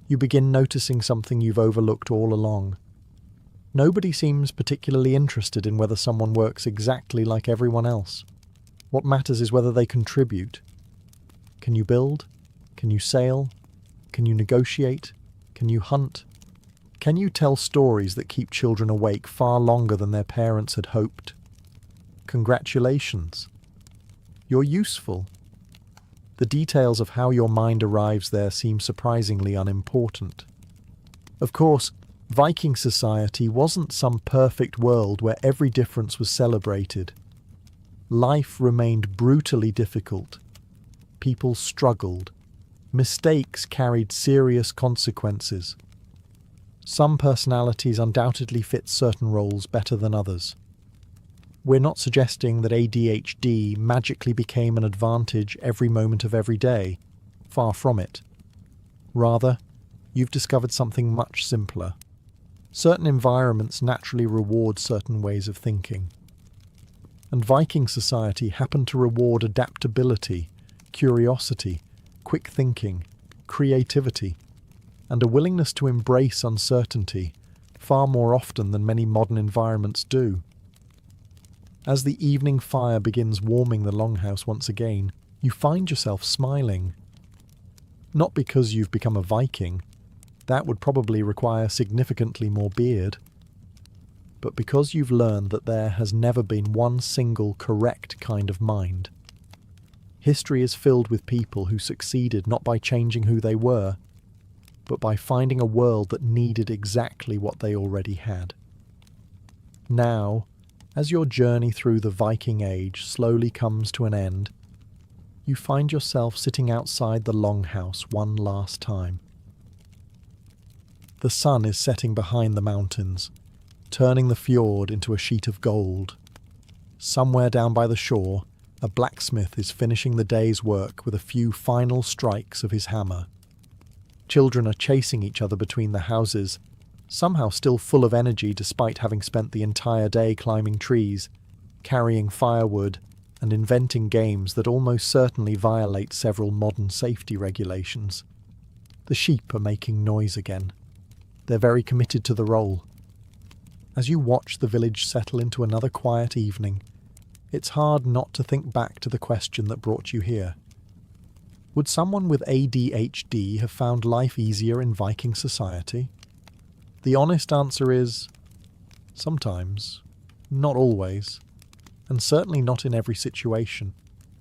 you begin noticing something you've overlooked all along. Nobody seems particularly interested in whether someone works exactly like everyone else. What matters is whether they contribute. Can you build? Can you sail? Can you negotiate? Can you hunt? Can you tell stories that keep children awake far longer than their parents had hoped? Congratulations. You're useful. The details of how your mind arrives there seem surprisingly unimportant. Of course, Viking society wasn't some perfect world where every difference was celebrated. Life remained brutally difficult. People struggled. Mistakes carried serious consequences. Some personalities undoubtedly fit certain roles better than others. We're not suggesting that ADHD magically became an advantage every moment of every day. Far from it. Rather, you've discovered something much simpler. Certain environments naturally reward certain ways of thinking. And Viking society happened to reward adaptability, curiosity, quick thinking, creativity, and a willingness to embrace uncertainty far more often than many modern environments do. As the evening fire begins warming the longhouse once again, you find yourself smiling. Not because you've become a Viking, that would probably require significantly more beard, but because you've learned that there has never been one single correct kind of mind. History is filled with people who succeeded not by changing who they were, but by finding a world that needed exactly what they already had. Now, as your journey through the Viking Age slowly comes to an end, you find yourself sitting outside the longhouse one last time. The sun is setting behind the mountains, turning the fjord into a sheet of gold. Somewhere down by the shore, a blacksmith is finishing the day's work with a few final strikes of his hammer. Children are chasing each other between the houses, somehow still full of energy despite having spent the entire day climbing trees, carrying firewood, and inventing games that almost certainly violate several modern safety regulations. The sheep are making noise again. They're very committed to the role. As you watch the village settle into another quiet evening, it's hard not to think back to the question that brought you here. Would someone with ADHD have found life easier in Viking society? The honest answer is, sometimes, not always, and certainly not in every situation.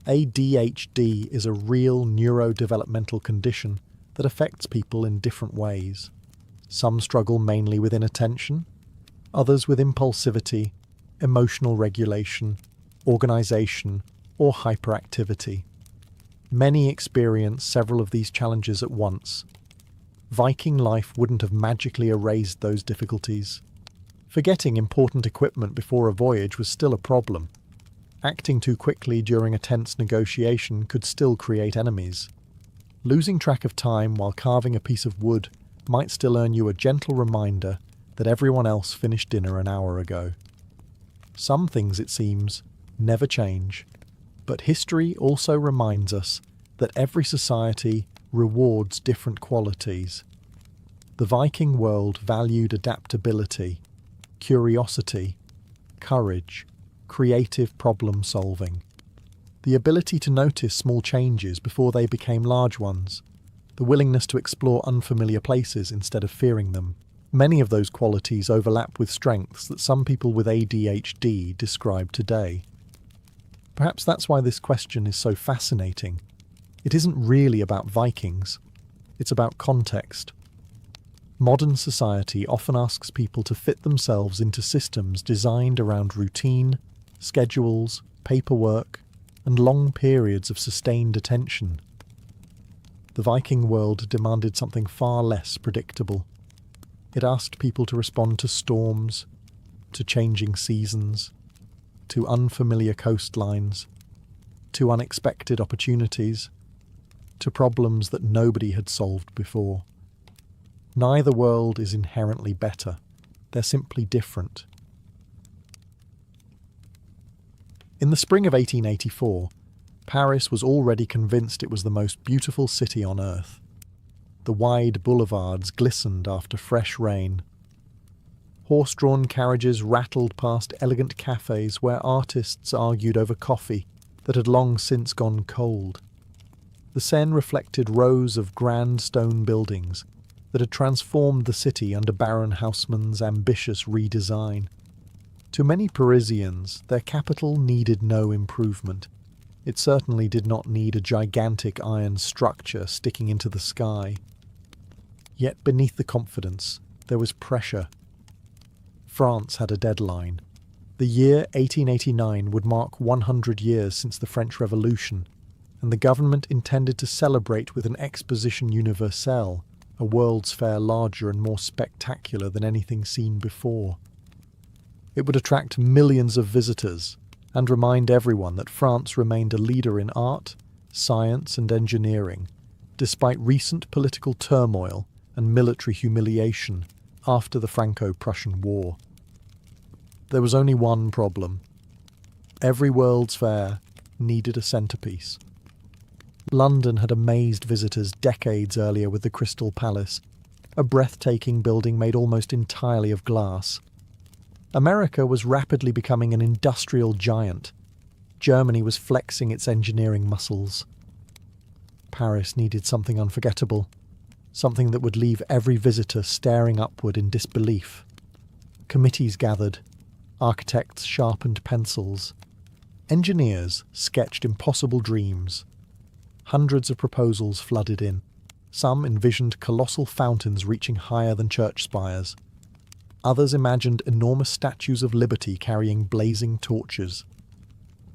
ADHD is a real neurodevelopmental condition that affects people in different ways. Some struggle mainly with inattention, others with impulsivity, emotional regulation, organization, or hyperactivity. Many experience several of these challenges at once. Viking life wouldn't have magically erased those difficulties. Forgetting important equipment before a voyage was still a problem. Acting too quickly during a tense negotiation could still create enemies. Losing track of time while carving a piece of wood might still earn you a gentle reminder that everyone else finished dinner an hour ago. Some things, it seems, never change, but history also reminds us that every society rewards different qualities. The Viking world valued adaptability, curiosity, courage, creative problem solving, the ability to notice small changes before they became large ones, the willingness to explore unfamiliar places instead of fearing them. Many of those qualities overlap with strengths that some people with ADHD describe today. Perhaps that's why this question is so fascinating. It isn't really about Vikings. It's about context. Modern society often asks people to fit themselves into systems designed around routine, schedules, paperwork, and long periods of sustained attention. The Viking world demanded something far less predictable. It asked people to respond to storms, to changing seasons, to unfamiliar coastlines, to unexpected opportunities, to problems that nobody had solved before. Neither world is inherently better. They're simply different. In the spring of 1884, Paris was already convinced it was the most beautiful city on earth. The wide boulevards glistened after fresh rain. Horse-drawn carriages rattled past elegant cafes where artists argued over coffee that had long since gone cold. The Seine reflected rows of grand stone buildings that had transformed the city under Baron Haussmann's ambitious redesign. To many Parisians, their capital needed no improvement. It certainly did not need a gigantic iron structure sticking into the sky. Yet beneath the confidence, there was pressure. France had a deadline. The year 1889 would mark 100 years since the French Revolution, and the government intended to celebrate with an exposition universelle, a world's fair larger and more spectacular than anything seen before. It would attract millions of visitors and remind everyone that France remained a leader in art, science and engineering, despite recent political turmoil and military humiliation after the Franco-Prussian War. There was only one problem. Every World's Fair needed a centrepiece. London had amazed visitors decades earlier with the Crystal Palace, a breathtaking building made almost entirely of glass. America was rapidly becoming an industrial giant. Germany was flexing its engineering muscles. Paris needed something unforgettable, something that would leave every visitor staring upward in disbelief. Committees gathered, architects sharpened pencils, engineers sketched impossible dreams. Hundreds of proposals flooded in. Some envisioned colossal fountains reaching higher than church spires. Others imagined enormous statues of liberty carrying blazing torches.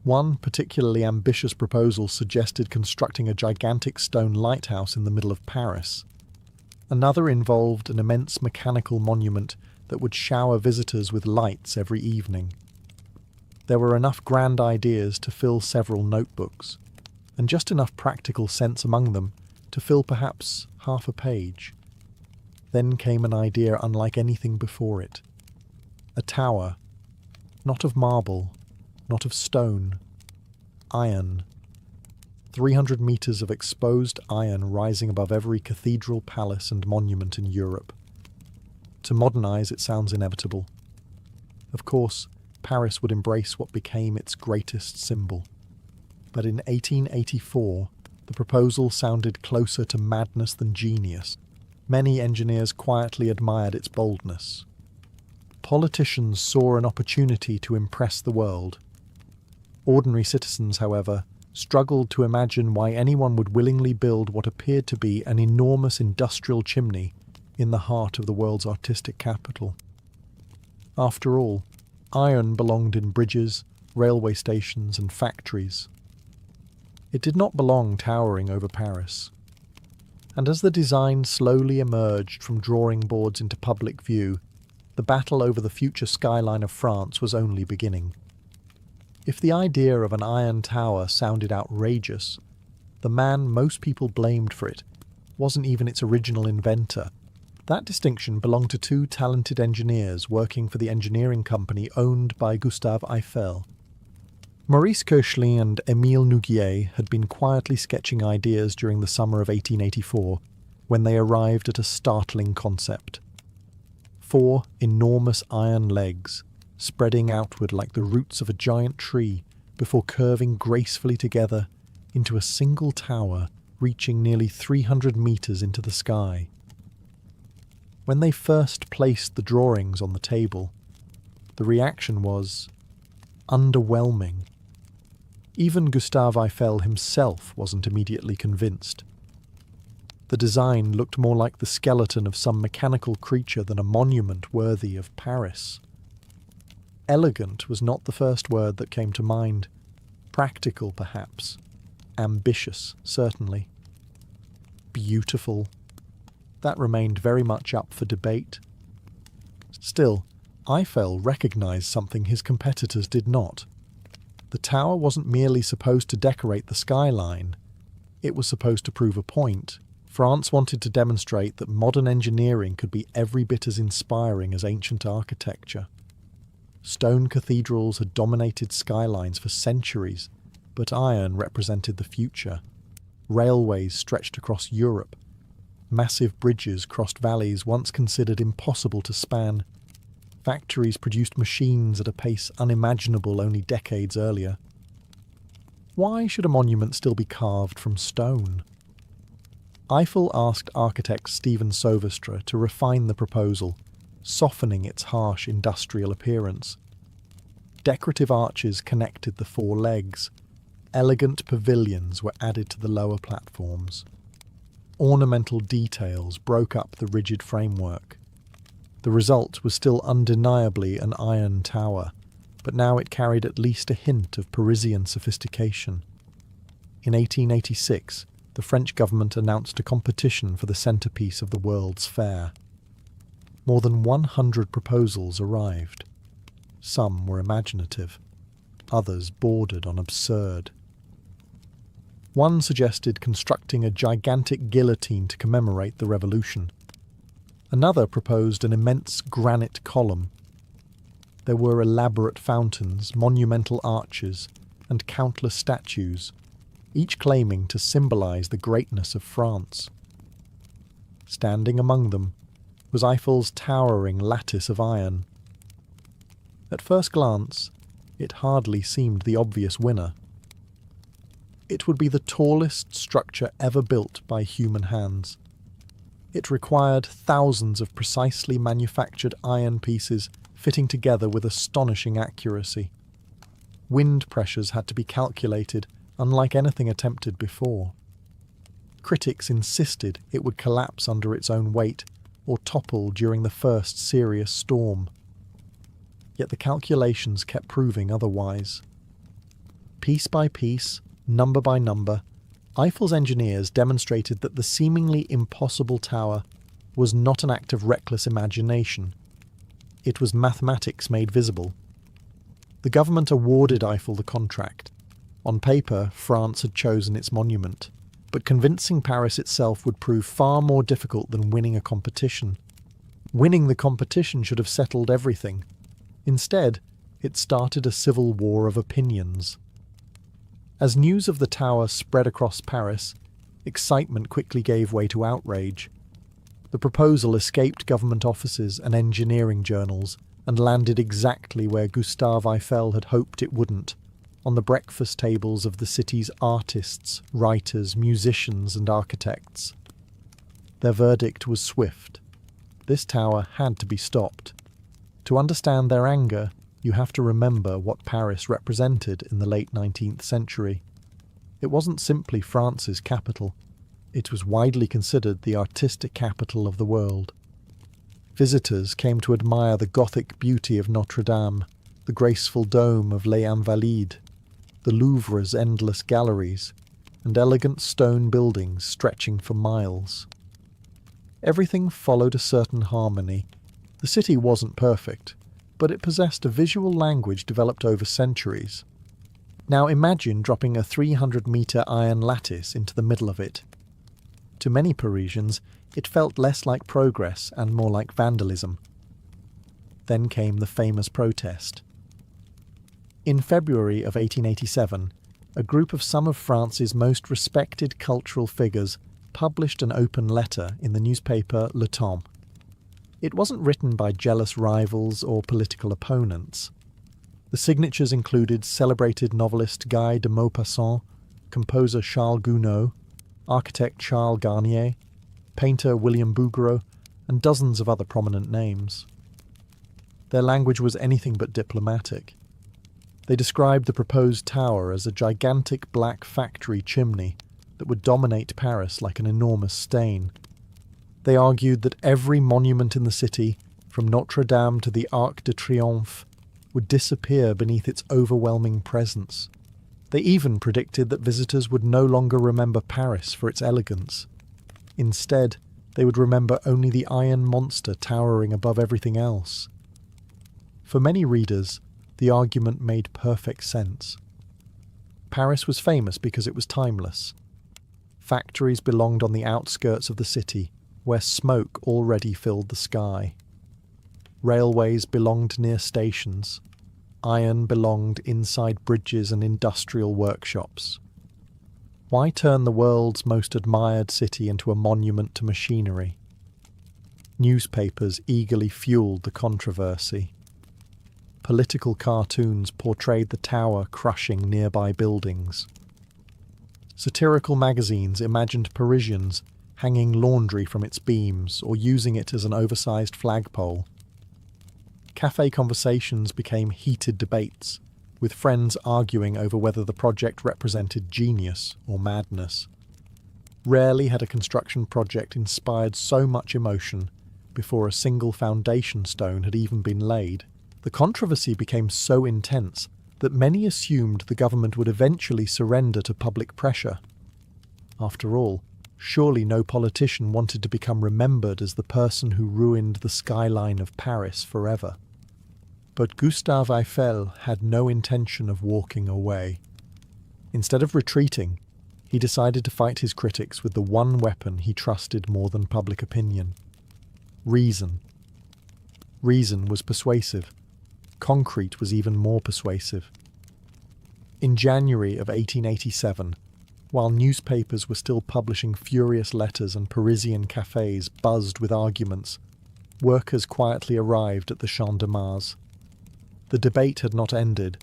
One particularly ambitious proposal suggested constructing a gigantic stone lighthouse in the middle of Paris. Another involved an immense mechanical monument that would shower visitors with lights every evening. There were enough grand ideas to fill several notebooks, and just enough practical sense among them to fill perhaps half a page. Then came an idea unlike anything before it. A tower, not of marble, not of stone, iron. 300 meters of exposed iron rising above every cathedral, palace and monument in Europe. To modernize, it sounds inevitable. Of course, Paris would embrace what became its greatest symbol. But in 1884, the proposal sounded closer to madness than genius. Many engineers quietly admired its boldness. Politicians saw an opportunity to impress the world. Ordinary citizens, however, struggled to imagine why anyone would willingly build what appeared to be an enormous industrial chimney in the heart of the world's artistic capital. After all, iron belonged in bridges, railway stations and factories. It did not belong towering over Paris. And as the design slowly emerged from drawing boards into public view, the battle over the future skyline of France was only beginning. If the idea of an iron tower sounded outrageous, the man most people blamed for it wasn't even its original inventor. That distinction belonged to two talented engineers working for the engineering company owned by Gustave Eiffel. Maurice Koechlin and Émile Nouguier had been quietly sketching ideas during the summer of 1884 when they arrived at a startling concept. 4 enormous iron legs, spreading outward like the roots of a giant tree before curving gracefully together into a single tower reaching nearly 300 meters into the sky. When they first placed the drawings on the table, the reaction was underwhelming. Even Gustave Eiffel himself wasn't immediately convinced. The design looked more like the skeleton of some mechanical creature than a monument worthy of Paris. Elegant was not the first word that came to mind. Practical, perhaps. Ambitious, certainly. Beautiful. That remained very much up for debate. Still, Eiffel recognised something his competitors did not. The tower wasn't merely supposed to decorate the skyline. It was supposed to prove a point. France wanted to demonstrate that modern engineering could be every bit as inspiring as ancient architecture. Stone cathedrals had dominated skylines for centuries, but iron represented the future. Railways stretched across Europe. Massive bridges crossed valleys once considered impossible to span. Factories produced machines at a pace unimaginable only decades earlier. Why should a monument still be carved from stone? Eiffel asked architect Stephen Sauvestre to refine the proposal, softening its harsh industrial appearance. Decorative arches connected the four legs. Elegant pavilions were added to the lower platforms. Ornamental details broke up the rigid framework. The result was still undeniably an iron tower, but now it carried at least a hint of Parisian sophistication. In 1886, the French government announced a competition for the centrepiece of the World's Fair. More than 100 proposals arrived. Some were imaginative, others bordered on absurd. One suggested constructing a gigantic guillotine to commemorate the revolution. Another proposed an immense granite column. There were elaborate fountains, monumental arches, and countless statues, each claiming to symbolize the greatness of France. Standing among them was Eiffel's towering lattice of iron. At first glance, it hardly seemed the obvious winner. It would be the tallest structure ever built by human hands. It required thousands of precisely manufactured iron pieces fitting together with astonishing accuracy. Wind pressures had to be calculated, unlike anything attempted before. Critics insisted it would collapse under its own weight or topple during the first serious storm. Yet the calculations kept proving otherwise. Piece by piece, number by number, Eiffel's engineers demonstrated that the seemingly impossible tower was not an act of reckless imagination. It was mathematics made visible. The government awarded Eiffel the contract. On paper, France had chosen its monument, but convincing Paris itself would prove far more difficult than winning a competition. Winning the competition should have settled everything. Instead, it started a civil war of opinions. As news of the tower spread across Paris, excitement quickly gave way to outrage. The proposal escaped government offices and engineering journals and landed exactly where Gustave Eiffel had hoped it wouldn't, on the breakfast tables of the city's artists, writers, musicians and architects. Their verdict was swift. This tower had to be stopped. To understand their anger, you have to remember what Paris represented in the late 19th century. It wasn't simply France's capital. It was widely considered the artistic capital of the world. Visitors came to admire the Gothic beauty of Notre Dame, the graceful dome of Les Invalides, the Louvre's endless galleries, and elegant stone buildings stretching for miles. Everything followed a certain harmony. The city wasn't perfect, but it possessed a visual language developed over centuries. Now imagine dropping a 300-metre iron lattice into the middle of it. To many Parisians, it felt less like progress and more like vandalism. Then came the famous protest. In February of 1887, a group of some of France's most respected cultural figures published an open letter in the newspaper Le Temps. It wasn't written by jealous rivals or political opponents. The signatures included celebrated novelist Guy de Maupassant, composer Charles Gounod, architect Charles Garnier, painter William Bouguereau, and dozens of other prominent names. Their language was anything but diplomatic. They described the proposed tower as a gigantic black factory chimney, that would dominate Paris like an enormous stain. They argued that every monument in the city, from Notre Dame to the Arc de Triomphe, would disappear beneath its overwhelming presence. They even predicted that visitors would no longer remember Paris for its elegance. Instead, they would remember only the iron monster towering above everything else. For many readers, the argument made perfect sense. Paris was famous because it was timeless. Factories belonged on the outskirts of the city, where smoke already filled the sky. Railways belonged near stations. Iron belonged inside bridges and industrial workshops. Why turn the world's most admired city into a monument to machinery? Newspapers eagerly fueled the controversy. Political cartoons portrayed the tower crushing nearby buildings. Satirical magazines imagined Parisians hanging laundry from its beams or using it as an oversized flagpole. Cafe conversations became heated debates, with friends arguing over whether the project represented genius or madness. Rarely had a construction project inspired so much emotion before a single foundation stone had even been laid. The controversy became so intense that many assumed the government would eventually surrender to public pressure. After all, surely no politician wanted to become remembered as the person who ruined the skyline of Paris forever. But Gustave Eiffel had no intention of walking away. Instead of retreating, he decided to fight his critics with the one weapon he trusted more than public opinion: reason. Reason was persuasive. Concrete was even more persuasive. In January of 1887, while newspapers were still publishing furious letters and Parisian cafes buzzed with arguments, workers quietly arrived at the Champ de Mars. The debate had not ended.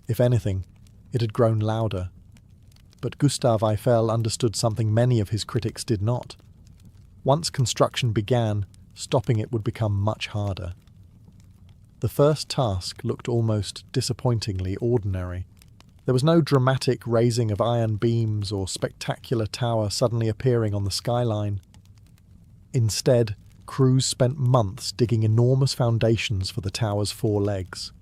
If anything, it had grown louder. But Gustave Eiffel understood something many of his critics did not. Once construction began, stopping it would become much harder. The first task looked almost disappointingly ordinary. There was no dramatic raising of iron beams or spectacular tower suddenly appearing on the skyline. Instead, crews spent months digging enormous foundations for the tower's 4 legs.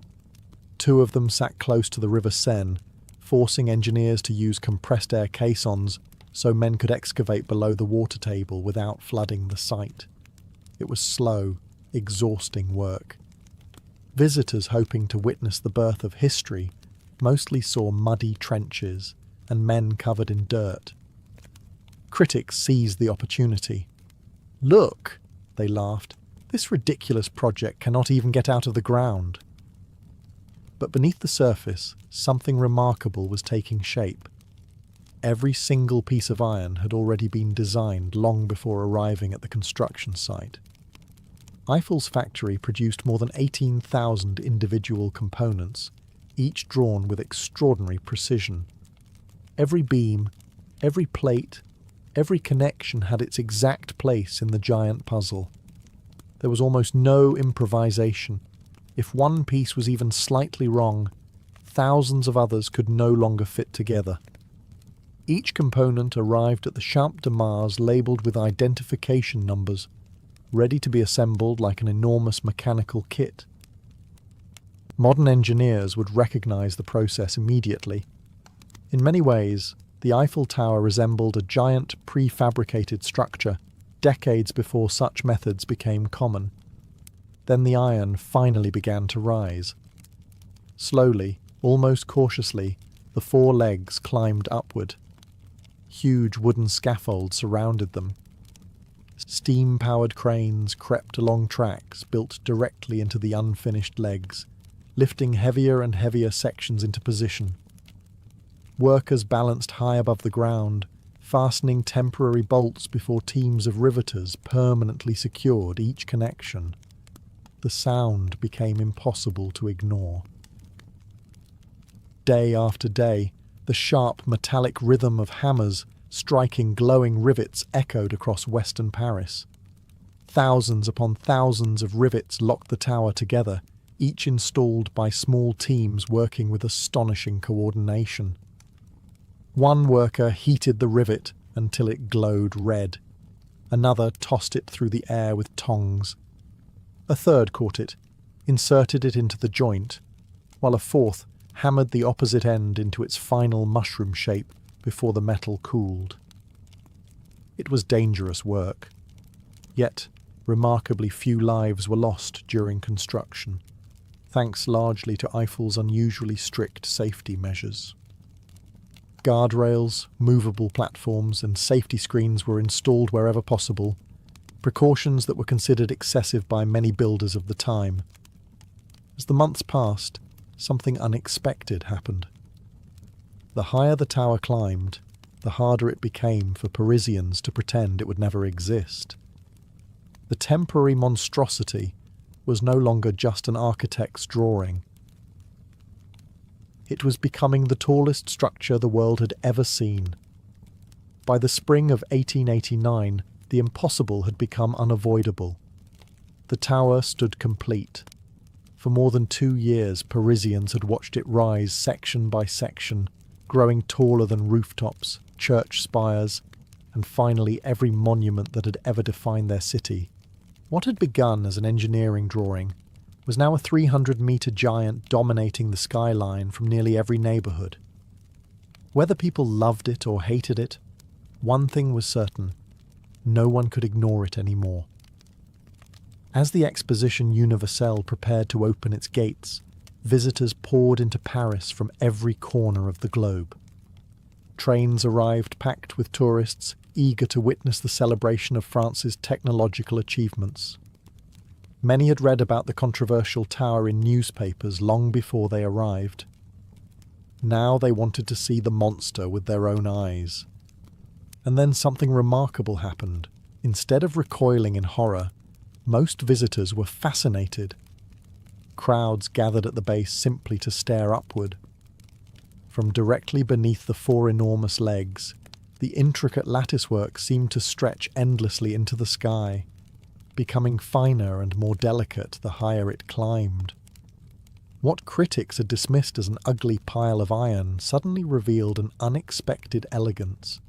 2 of them sat close to the River Seine, forcing engineers to use compressed air caissons so men could excavate below the water table without flooding the site. It was slow, exhausting work. Visitors hoping to witness the birth of history mostly saw muddy trenches and men covered in dirt. Critics seized the opportunity. "Look," they laughed, "this ridiculous project cannot even get out of the ground." But beneath the surface, something remarkable was taking shape. Every single piece of iron had already been designed long before arriving at the construction site. Eiffel's factory produced more than 18,000 individual components, each drawn with extraordinary precision. Every beam, every plate, every connection had its exact place in the giant puzzle. There was almost no improvisation. If one piece was even slightly wrong, thousands of others could no longer fit together. Each component arrived at the Champ de Mars labelled with identification numbers, ready to be assembled like an enormous mechanical kit. Modern engineers would recognise the process immediately. In many ways, the Eiffel Tower resembled a giant prefabricated structure decades before such methods became common. Then the iron finally began to rise. Slowly, almost cautiously, the 4 legs climbed upward. Huge wooden scaffolds surrounded them. Steam-powered cranes crept along tracks built directly into the unfinished legs, lifting heavier and heavier sections into position. Workers balanced high above the ground, fastening temporary bolts before teams of riveters permanently secured each connection. The sound became impossible to ignore. Day after day, the sharp metallic rhythm of hammers striking glowing rivets echoed across western Paris. Thousands upon thousands of rivets locked the tower together, each installed by small teams working with astonishing coordination. One worker heated the rivet until it glowed red. Another tossed it through the air with tongs. A third caught it, inserted it into the joint, while a fourth hammered the opposite end into its final mushroom shape before the metal cooled. It was dangerous work, yet remarkably few lives were lost during construction, thanks largely to Eiffel's unusually strict safety measures. Guardrails, movable platforms, and safety screens were installed wherever possible, precautions that were considered excessive by many builders of the time. As the months passed, something unexpected happened. The higher the tower climbed, the harder it became for Parisians to pretend it would never exist. The temporary monstrosity was no longer just an architect's drawing. It was becoming the tallest structure the world had ever seen. By the spring of 1889, the impossible had become unavoidable. The tower stood complete. For more than 2 years, Parisians had watched it rise section by section, growing taller than rooftops, church spires, and finally every monument that had ever defined their city. What had begun as an engineering drawing was now a 300-metre giant dominating the skyline from nearly every neighbourhood. Whether people loved it or hated it, one thing was certain: no one could ignore it anymore. As the Exposition Universelle prepared to open its gates, visitors poured into Paris from every corner of the globe. Trains arrived packed with tourists, eager to witness the celebration of France's technological achievements. Many had read about the controversial tower in newspapers long before they arrived. Now they wanted to see the monster with their own eyes. And then something remarkable happened. Instead of recoiling in horror, most visitors were fascinated. Crowds gathered at the base simply to stare upward. From directly beneath the 4 enormous legs, the intricate latticework seemed to stretch endlessly into the sky, becoming finer and more delicate the higher it climbed. What critics had dismissed as an ugly pile of iron suddenly revealed an unexpected elegance.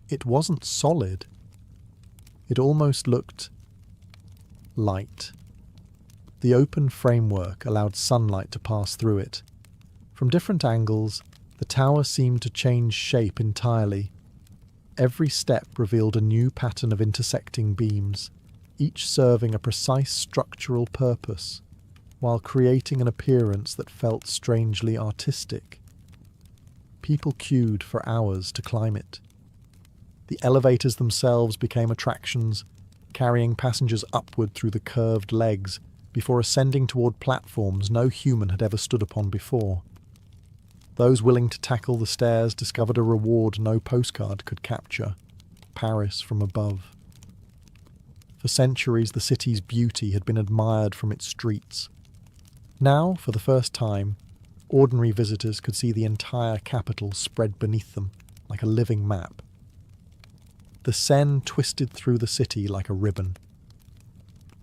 It wasn't solid. It almost looked light. The open framework allowed sunlight to pass through it. From different angles, the tower seemed to change shape entirely. Every step revealed a new pattern of intersecting beams, each serving a precise structural purpose, while creating an appearance that felt strangely artistic. People queued for hours to climb it. The elevators themselves became attractions, carrying passengers upward through the curved legs before ascending toward platforms no human had ever stood upon before. Those willing to tackle the stairs discovered a reward no postcard could capture: Paris from above. For centuries, the city's beauty had been admired from its streets. Now, for the first time, ordinary visitors could see the entire capital spread beneath them, like a living map. The Seine twisted through the city like a ribbon.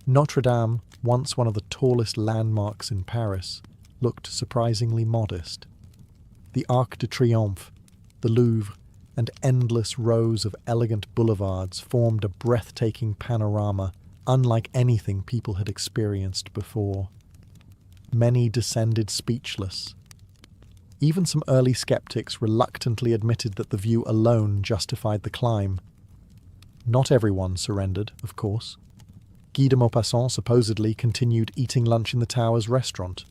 Notre Dame, once one of the tallest landmarks in Paris, looked surprisingly modest. The Arc de Triomphe, the Louvre, and endless rows of elegant boulevards formed a breathtaking panorama unlike anything people had experienced before. Many descended speechless. Even some early skeptics reluctantly admitted that the view alone justified the climb. Not everyone surrendered, of course. Guy de Maupassant supposedly continued eating lunch in the tower's restaurant,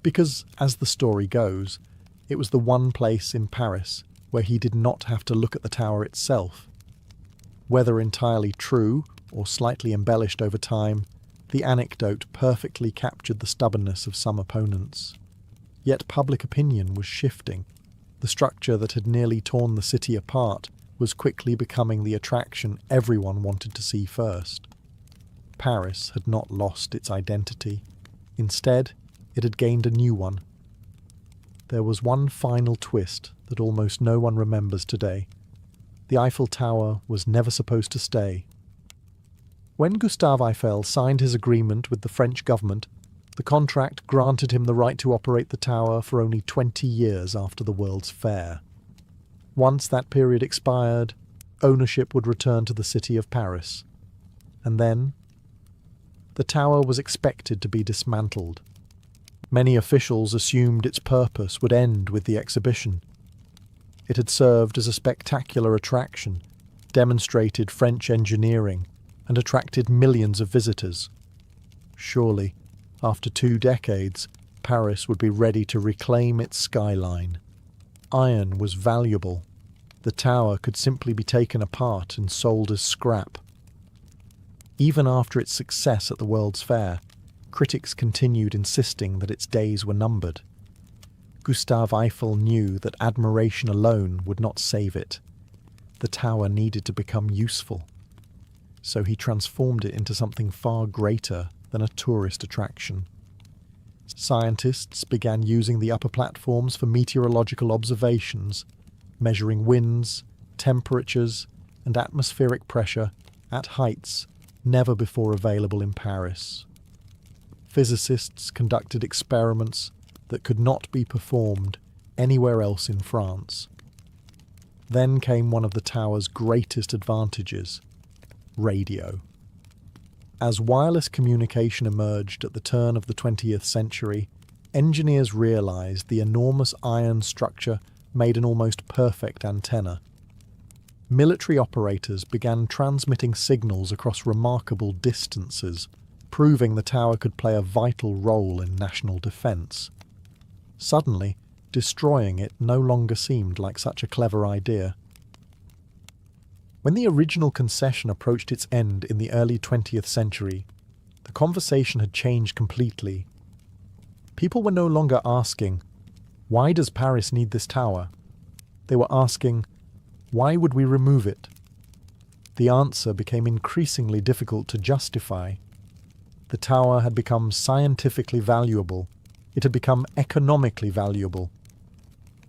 because, as the story goes, it was the one place in Paris where he did not have to look at the tower itself. Whether entirely true or slightly embellished over time, the anecdote perfectly captured the stubbornness of some opponents. Yet public opinion was shifting. The structure that had nearly torn the city apart was quickly becoming the attraction everyone wanted to see first. Paris had not lost its identity. Instead, it had gained a new one. There was one final twist that almost no one remembers today. The Eiffel Tower was never supposed to stay. When Gustave Eiffel signed his agreement with the French government, the contract granted him the right to operate the tower for only 20 years after the World's Fair. Once that period expired, ownership would return to the city of Paris. And then, the tower was expected to be dismantled. Many officials assumed its purpose would end with the exhibition. It had served as a spectacular attraction, demonstrated French engineering, and attracted millions of visitors. Surely, after 2 decades, Paris would be ready to reclaim its skyline. Iron was valuable. The tower could simply be taken apart and sold as scrap. Even after its success at the World's Fair, critics continued insisting that its days were numbered. Gustave Eiffel knew that admiration alone would not save it. The tower needed to become useful. So he transformed it into something far greater than a tourist attraction. Scientists began using the upper platforms for meteorological observations, measuring winds, temperatures, and atmospheric pressure at heights never before available in Paris. Physicists conducted experiments that could not be performed anywhere else in France. Then came one of the tower's greatest advantages: radio. As wireless communication emerged at the turn of the 20th century, engineers realized the enormous iron structure made an almost perfect antenna. Military operators began transmitting signals across remarkable distances, proving the tower could play a vital role in national defense. Suddenly, destroying it no longer seemed like such a clever idea. When the original concession approached its end in the early 20th century, the conversation had changed completely. People were no longer asking, "Why does Paris need this tower?" They were asking, "Why would we remove it?" The answer became increasingly difficult to justify. The tower had become scientifically valuable. It had become economically valuable.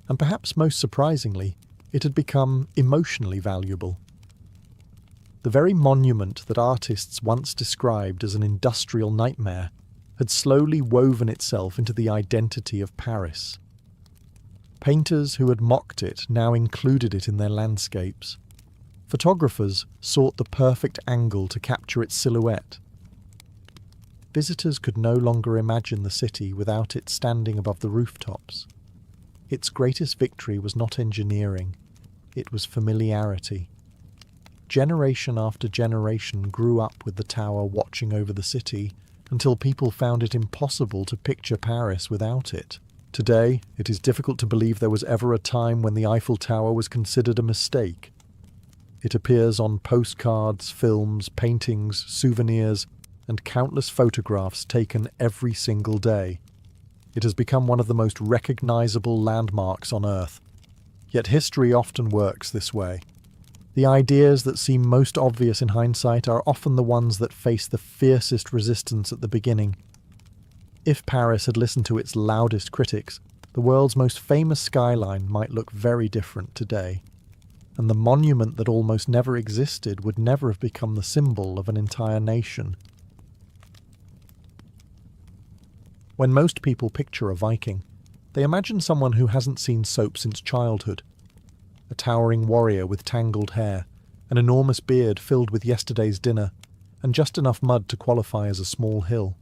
And perhaps most surprisingly, it had become emotionally valuable. The very monument that artists once described as an industrial nightmare had slowly woven itself into the identity of Paris. Painters who had mocked it now included it in their landscapes. Photographers sought the perfect angle to capture its silhouette. Visitors could no longer imagine the city without it standing above the rooftops. Its greatest victory was not engineering, it was familiarity. Generation after generation grew up with the tower watching over the city until people found it impossible to picture Paris without it. Today, it is difficult to believe there was ever a time when the Eiffel Tower was considered a mistake. It appears on postcards, films, paintings, souvenirs, and countless photographs taken every single day. It has become one of the most recognizable landmarks on Earth. Yet history often works this way. The ideas that seem most obvious in hindsight are often the ones that face the fiercest resistance at the beginning. If Paris had listened to its loudest critics, the world's most famous skyline might look very different today, and the monument that almost never existed would never have become the symbol of an entire nation. When most people picture a Viking, they imagine someone who hasn't seen soap since childhood. A towering warrior with tangled hair, an enormous beard filled with yesterday's dinner, and just enough mud to qualify as a small hill.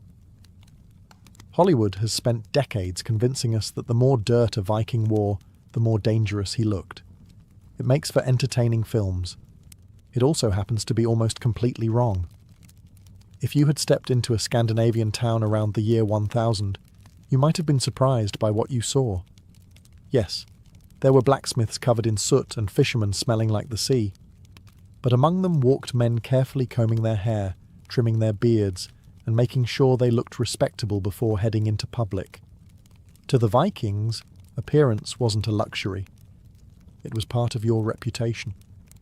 Hollywood has spent decades convincing us that the more dirt a Viking wore, the more dangerous he looked. It makes for entertaining films. It also happens to be almost completely wrong. If you had stepped into a Scandinavian town around the year 1000, you might have been surprised by what you saw. Yes, there were blacksmiths covered in soot and fishermen smelling like the sea. But among them walked men carefully combing their hair, trimming their beards, and making sure they looked respectable before heading into public. To the Vikings, appearance wasn't a luxury. It was part of your reputation.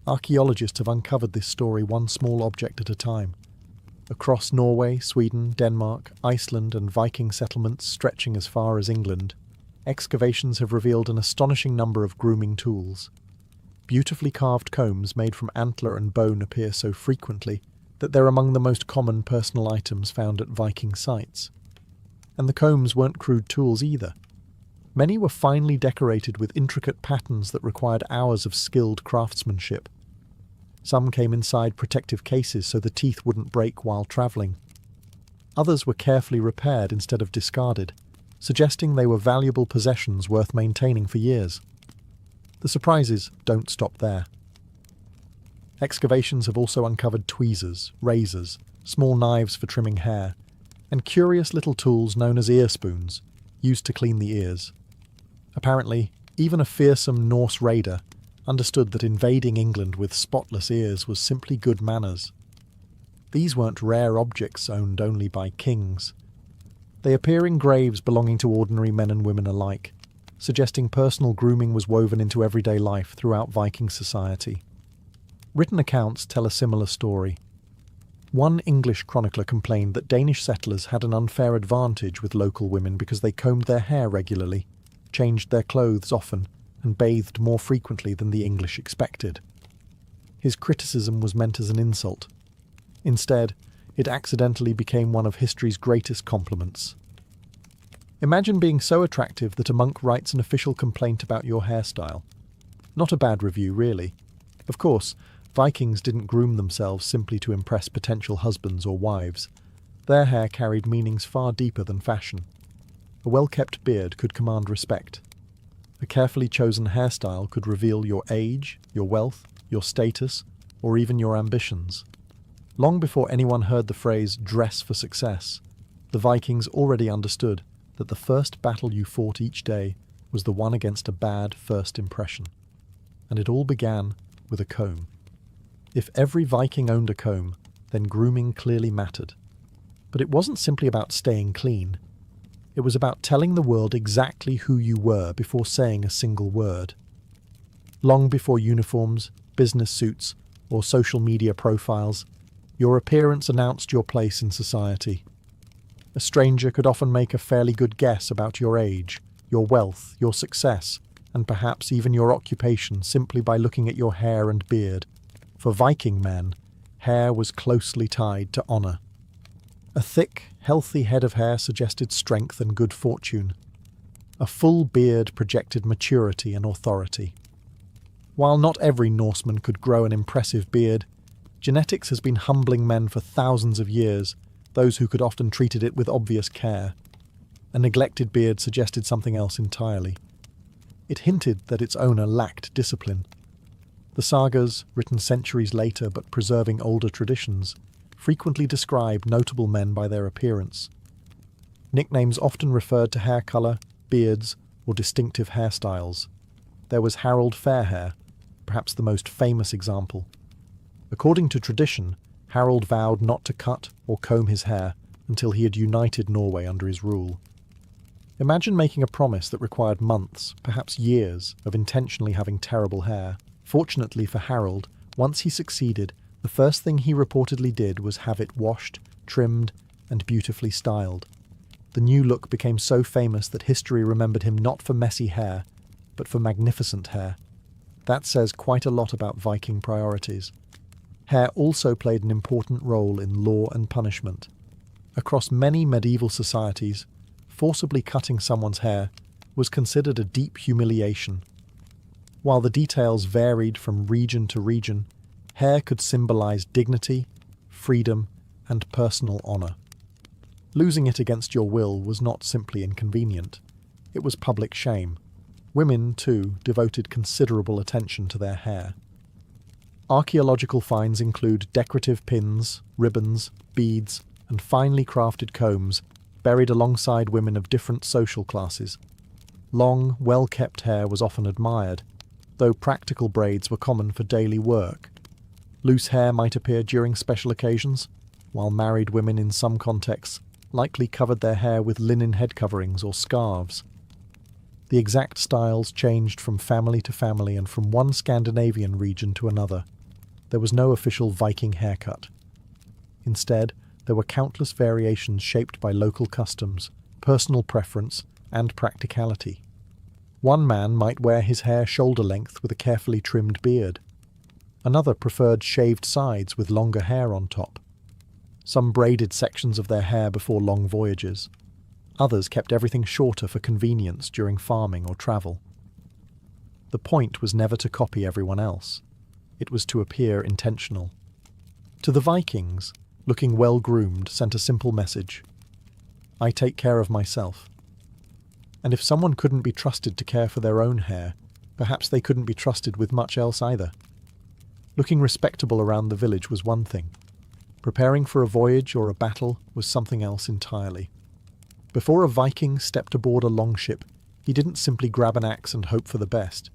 Archaeologists have uncovered this story one small object at a time. Across Norway, Sweden, Denmark, Iceland, and Viking settlements stretching as far as England, excavations have revealed an astonishing number of grooming tools. Beautifully carved combs made from antler and bone appear so frequently that they're among the most common personal items found at Viking sites. And the combs weren't crude tools either. Many were finely decorated with intricate patterns that required hours of skilled craftsmanship. Some came inside protective cases so the teeth wouldn't break while travelling. Others were carefully repaired instead of discarded, suggesting they were valuable possessions worth maintaining for years. The surprises don't stop there. Excavations have also uncovered tweezers, razors, small knives for trimming hair, and curious little tools known as ear spoons, used to clean the ears. Apparently, even a fearsome Norse raider understood that invading England with spotless ears was simply good manners. These weren't rare objects owned only by kings. They appear in graves belonging to ordinary men and women alike, suggesting personal grooming was woven into everyday life throughout Viking society. Written accounts tell a similar story. One English chronicler complained that Danish settlers had an unfair advantage with local women because they combed their hair regularly, changed their clothes often, and bathed more frequently than the English expected. His criticism was meant as an insult. Instead, it accidentally became one of history's greatest compliments. Imagine being so attractive that a monk writes an official complaint about your hairstyle. Not a bad review, really. Of course, Vikings didn't groom themselves simply to impress potential husbands or wives. Their hair carried meanings far deeper than fashion. A well-kept beard could command respect. A carefully chosen hairstyle could reveal your age, your wealth, your status, or even your ambitions. Long before anyone heard the phrase "dress for success," the Vikings already understood that the first battle you fought each day was the one against a bad first impression. And it all began with a comb. If every Viking owned a comb, then grooming clearly mattered. But it wasn't simply about staying clean. It was about telling the world exactly who you were before saying a single word. Long before uniforms, business suits, or social media profiles, your appearance announced your place in society. A stranger could often make a fairly good guess about your age, your wealth, your success, and perhaps even your occupation simply by looking at your hair and beard. For Viking men, hair was closely tied to honour. A thick, healthy head of hair suggested strength and good fortune. A full beard projected maturity and authority. While not every Norseman could grow an impressive beard, genetics has been humbling men for thousands of years, those who could often treated it with obvious care. A neglected beard suggested something else entirely. It hinted that its owner lacked discipline. The sagas, written centuries later but preserving older traditions, frequently describe notable men by their appearance. Nicknames often referred to hair colour, beards, or distinctive hairstyles. There was Harald Fairhair, perhaps the most famous example. According to tradition, Harald vowed not to cut or comb his hair until he had united Norway under his rule. Imagine making a promise that required months, perhaps years, of intentionally having terrible hair. Fortunately for Harald, once he succeeded, the first thing he reportedly did was have it washed, trimmed, and beautifully styled. The new look became so famous that history remembered him not for messy hair, but for magnificent hair. That says quite a lot about Viking priorities. Hair also played an important role in law and punishment. Across many medieval societies, forcibly cutting someone's hair was considered a deep humiliation. While the details varied from region to region, hair could symbolize dignity, freedom, and personal honor. Losing it against your will was not simply inconvenient. It was public shame. Women, too, devoted considerable attention to their hair. Archaeological finds include decorative pins, ribbons, beads, and finely crafted combs buried alongside women of different social classes. Long, well-kept hair was often admired, though practical braids were common for daily work. Loose hair might appear during special occasions, while married women in some contexts likely covered their hair with linen head coverings or scarves. The exact styles changed from family to family and from one Scandinavian region to another. There was no official Viking haircut. Instead, there were countless variations shaped by local customs, personal preference, and practicality. One man might wear his hair shoulder-length with a carefully trimmed beard. Another preferred shaved sides with longer hair on top. Some braided sections of their hair before long voyages. Others kept everything shorter for convenience during farming or travel. The point was never to copy everyone else. It was to appear intentional. To the Vikings, looking well-groomed sent a simple message: I take care of myself. And if someone couldn't be trusted to care for their own hair, perhaps they couldn't be trusted with much else either. Looking respectable around the village was one thing. Preparing for a voyage or a battle was something else entirely. Before a Viking stepped aboard a longship, he didn't simply grab an axe and hope for the best.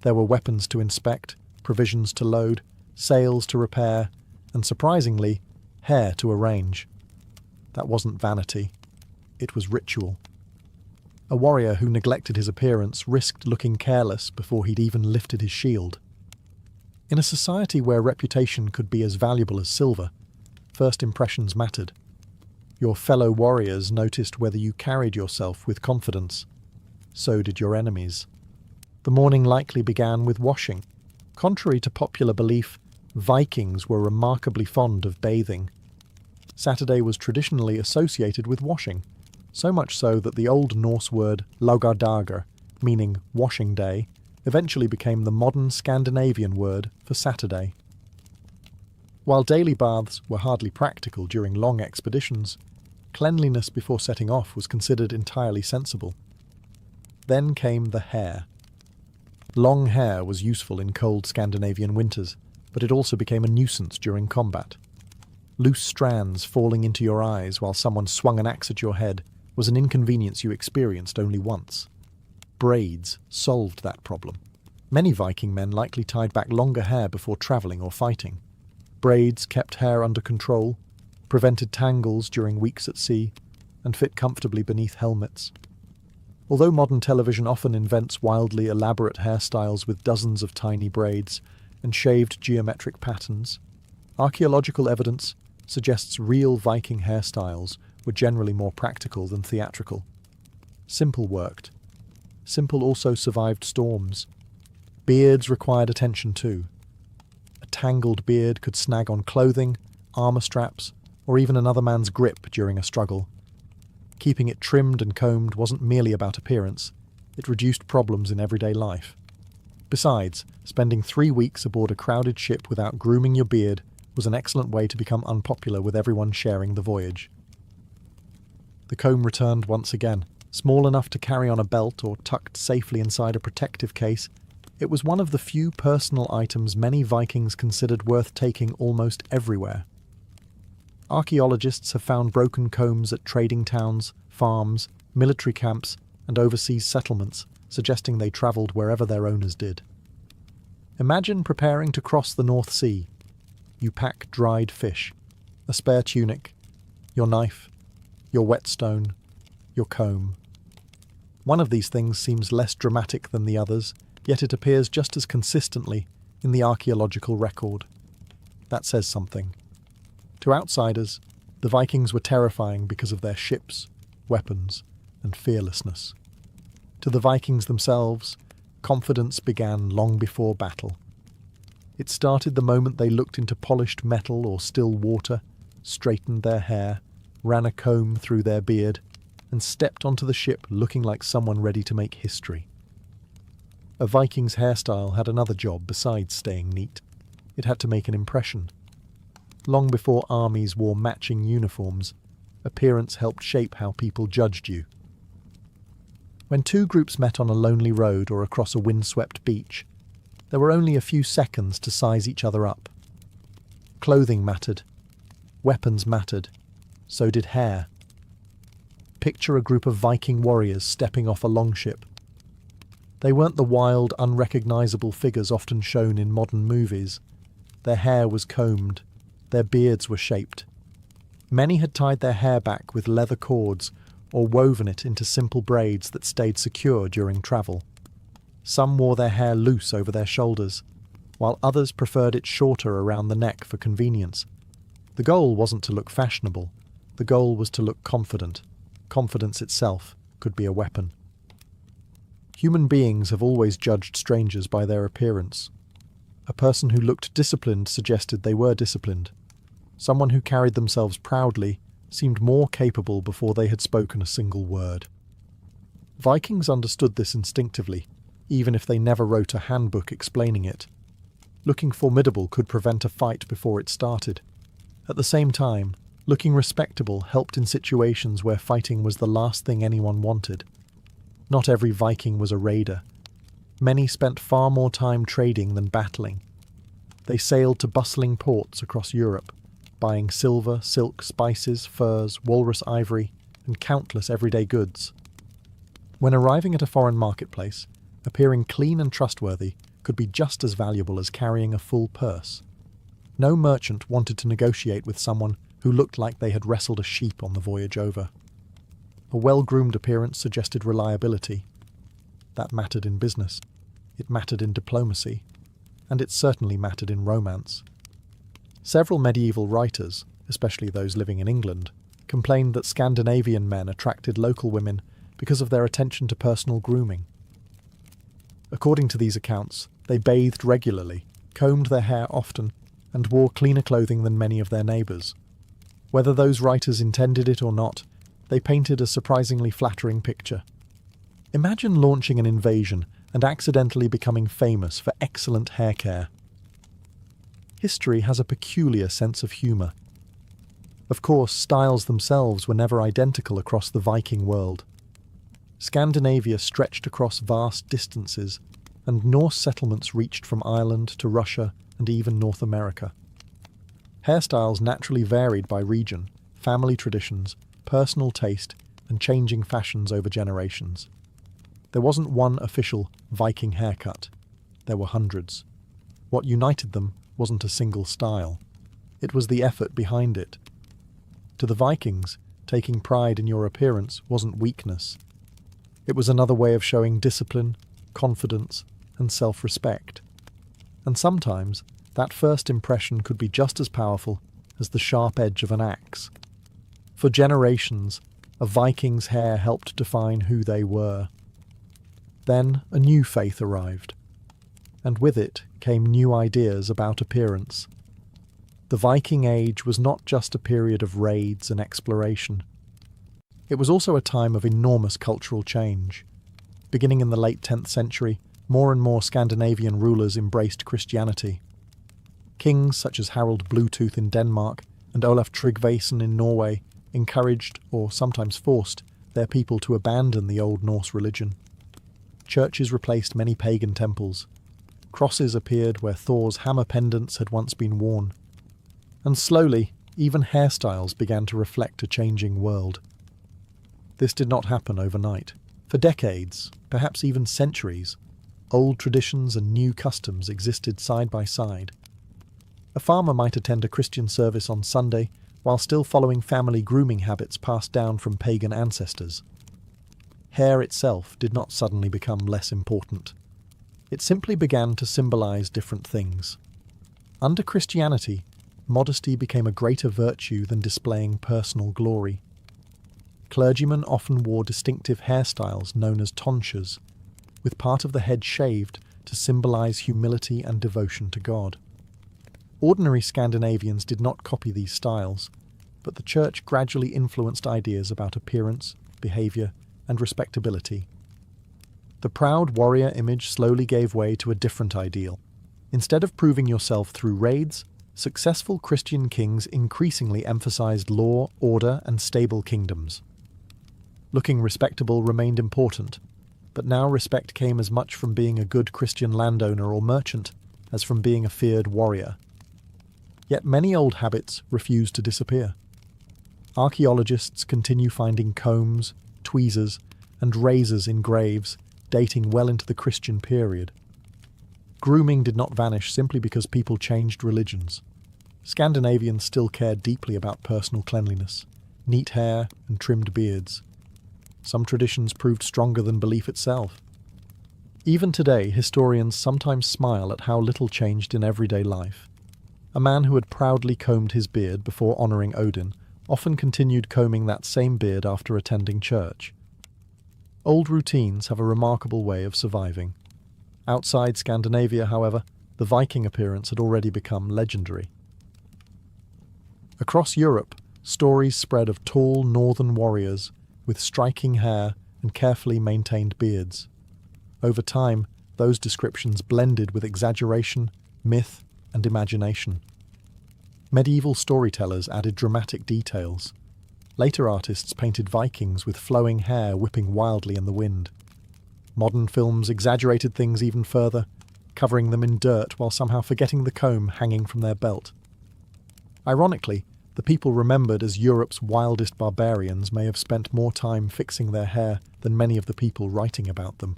There were weapons to inspect, provisions to load, sails to repair, and surprisingly, hair to arrange. That wasn't vanity. It was ritual. A warrior who neglected his appearance risked looking careless before he'd even lifted his shield. In a society where reputation could be as valuable as silver, first impressions mattered. Your fellow warriors noticed whether you carried yourself with confidence. So did your enemies. The morning likely began with washing. Contrary to popular belief, Vikings were remarkably fond of bathing. Saturday was traditionally associated with washing, so much so that the Old Norse word laugardagar, meaning washing day, eventually became the modern Scandinavian word for Saturday. While daily baths were hardly practical during long expeditions, cleanliness before setting off was considered entirely sensible. Then came the hair. Long hair was useful in cold Scandinavian winters, but it also became a nuisance during combat. Loose strands falling into your eyes while someone swung an axe at your head was an inconvenience you experienced only once. Braids solved that problem. Many Viking men likely tied back longer hair before travelling or fighting. Braids kept hair under control, prevented tangles during weeks at sea, and fit comfortably beneath helmets. Although modern television often invents wildly elaborate hairstyles with dozens of tiny braids and shaved geometric patterns, archaeological evidence suggests real Viking hairstyles were generally more practical than theatrical. Simple worked. Simple also survived storms. Beards required attention too. A tangled beard could snag on clothing, armor straps, or even another man's grip during a struggle. Keeping it trimmed and combed wasn't merely about appearance, it reduced problems in everyday life. Besides, spending 3 weeks aboard a crowded ship without grooming your beard was an excellent way to become unpopular with everyone sharing the voyage. The comb returned once again. Small enough to carry on a belt or tucked safely inside a protective case, it was one of the few personal items many Vikings considered worth taking almost everywhere. Archaeologists have found broken combs at trading towns, farms, military camps, and overseas settlements, suggesting they travelled wherever their owners did. Imagine preparing to cross the North Sea. You pack dried fish, a spare tunic, your knife, your whetstone, your comb. One of these things seems less dramatic than the others, yet it appears just as consistently in the archaeological record. That says something. To outsiders, the Vikings were terrifying because of their ships, weapons, and fearlessness. To the Vikings themselves, confidence began long before battle. It started the moment they looked into polished metal or still water, straightened their hair, ran a comb through their beard, and stepped onto the ship looking like someone ready to make history. A Viking's hairstyle had another job besides staying neat. It had to make an impression. Long before armies wore matching uniforms, appearance helped shape how people judged you. When two groups met on a lonely road or across a windswept beach, there were only a few seconds to size each other up. Clothing mattered. Weapons mattered. So did hair. Picture a group of Viking warriors stepping off a longship. They weren't the wild, unrecognisable figures often shown in modern movies. Their hair was combed. Their beards were shaped. Many had tied their hair back with leather cords or woven it into simple braids that stayed secure during travel. Some wore their hair loose over their shoulders, while others preferred it shorter around the neck for convenience. The goal wasn't to look fashionable. The goal was to look confident. Confidence itself could be a weapon. Human beings have always judged strangers by their appearance. A person who looked disciplined suggested they were disciplined. Someone who carried themselves proudly seemed more capable before they had spoken a single word. Vikings understood this instinctively, even if they never wrote a handbook explaining it. Looking formidable could prevent a fight before it started. At the same time, looking respectable helped in situations where fighting was the last thing anyone wanted. Not every Viking was a raider. Many spent far more time trading than battling. They sailed to bustling ports across Europe, buying silver, silk, spices, furs, walrus ivory, and countless everyday goods. When arriving at a foreign marketplace, appearing clean and trustworthy could be just as valuable as carrying a full purse. No merchant wanted to negotiate with someone who looked like they had wrestled a sheep on the voyage over. A well-groomed appearance suggested reliability. That mattered in business, it mattered in diplomacy, and it certainly mattered in romance. Several medieval writers, especially those living in England, complained that Scandinavian men attracted local women because of their attention to personal grooming. According to these accounts, they bathed regularly, combed their hair often, and wore cleaner clothing than many of their neighbours. Whether those writers intended it or not, they painted a surprisingly flattering picture. Imagine launching an invasion and accidentally becoming famous for excellent hair care. History has a peculiar sense of humour. Of course, styles themselves were never identical across the Viking world. Scandinavia stretched across vast distances, and Norse settlements reached from Ireland to Russia and even North America. Hairstyles naturally varied by region, family traditions, personal taste, and changing fashions over generations. There wasn't one official Viking haircut. There were hundreds. What united them wasn't a single style. It was the effort behind it. To the Vikings, taking pride in your appearance wasn't weakness. It was another way of showing discipline, confidence, and self-respect. And sometimes, that first impression could be just as powerful as the sharp edge of an axe. For generations, a Viking's hair helped define who they were. Then a new faith arrived, and with it came new ideas about appearance. The Viking Age was not just a period of raids and exploration. It was also a time of enormous cultural change. Beginning in the late 10th century, more and more Scandinavian rulers embraced Christianity. Kings such as Harald Bluetooth in Denmark and Olaf Tryggvason in Norway encouraged, or sometimes forced, their people to abandon the Old Norse religion. Churches replaced many pagan temples. Crosses appeared where Thor's hammer pendants had once been worn. And slowly, even hairstyles began to reflect a changing world. This did not happen overnight. For decades, perhaps even centuries, old traditions and new customs existed side by side. A farmer might attend a Christian service on Sunday while still following family grooming habits passed down from pagan ancestors. Hair itself did not suddenly become less important. It simply began to symbolize different things. Under Christianity, modesty became a greater virtue than displaying personal glory. Clergymen often wore distinctive hairstyles known as tonsures, with part of the head shaved to symbolize humility and devotion to God. Ordinary Scandinavians did not copy these styles, but the church gradually influenced ideas about appearance, behavior, and respectability. The proud warrior image slowly gave way to a different ideal. Instead of proving yourself through raids, successful Christian kings increasingly emphasized law, order, and stable kingdoms. Looking respectable remained important, but now respect came as much from being a good Christian landowner or merchant as from being a feared warrior. Yet many old habits refuse to disappear. Archaeologists continue finding combs, tweezers, and razors in graves dating well into the Christian period. Grooming did not vanish simply because people changed religions. Scandinavians still cared deeply about personal cleanliness, neat hair, and trimmed beards. Some traditions proved stronger than belief itself. Even today, historians sometimes smile at how little changed in everyday life. A man who had proudly combed his beard before honouring Odin often continued combing that same beard after attending church. Old routines have a remarkable way of surviving. Outside Scandinavia, however, the Viking appearance had already become legendary. Across Europe, stories spread of tall northern warriors with striking hair and carefully maintained beards. Over time, those descriptions blended with exaggeration, myth, and imagination. Medieval storytellers added dramatic details. Later artists painted Vikings with flowing hair whipping wildly in the wind. Modern films exaggerated things even further, covering them in dirt while somehow forgetting the comb hanging from their belt. Ironically, the people remembered as Europe's wildest barbarians may have spent more time fixing their hair than many of the people writing about them.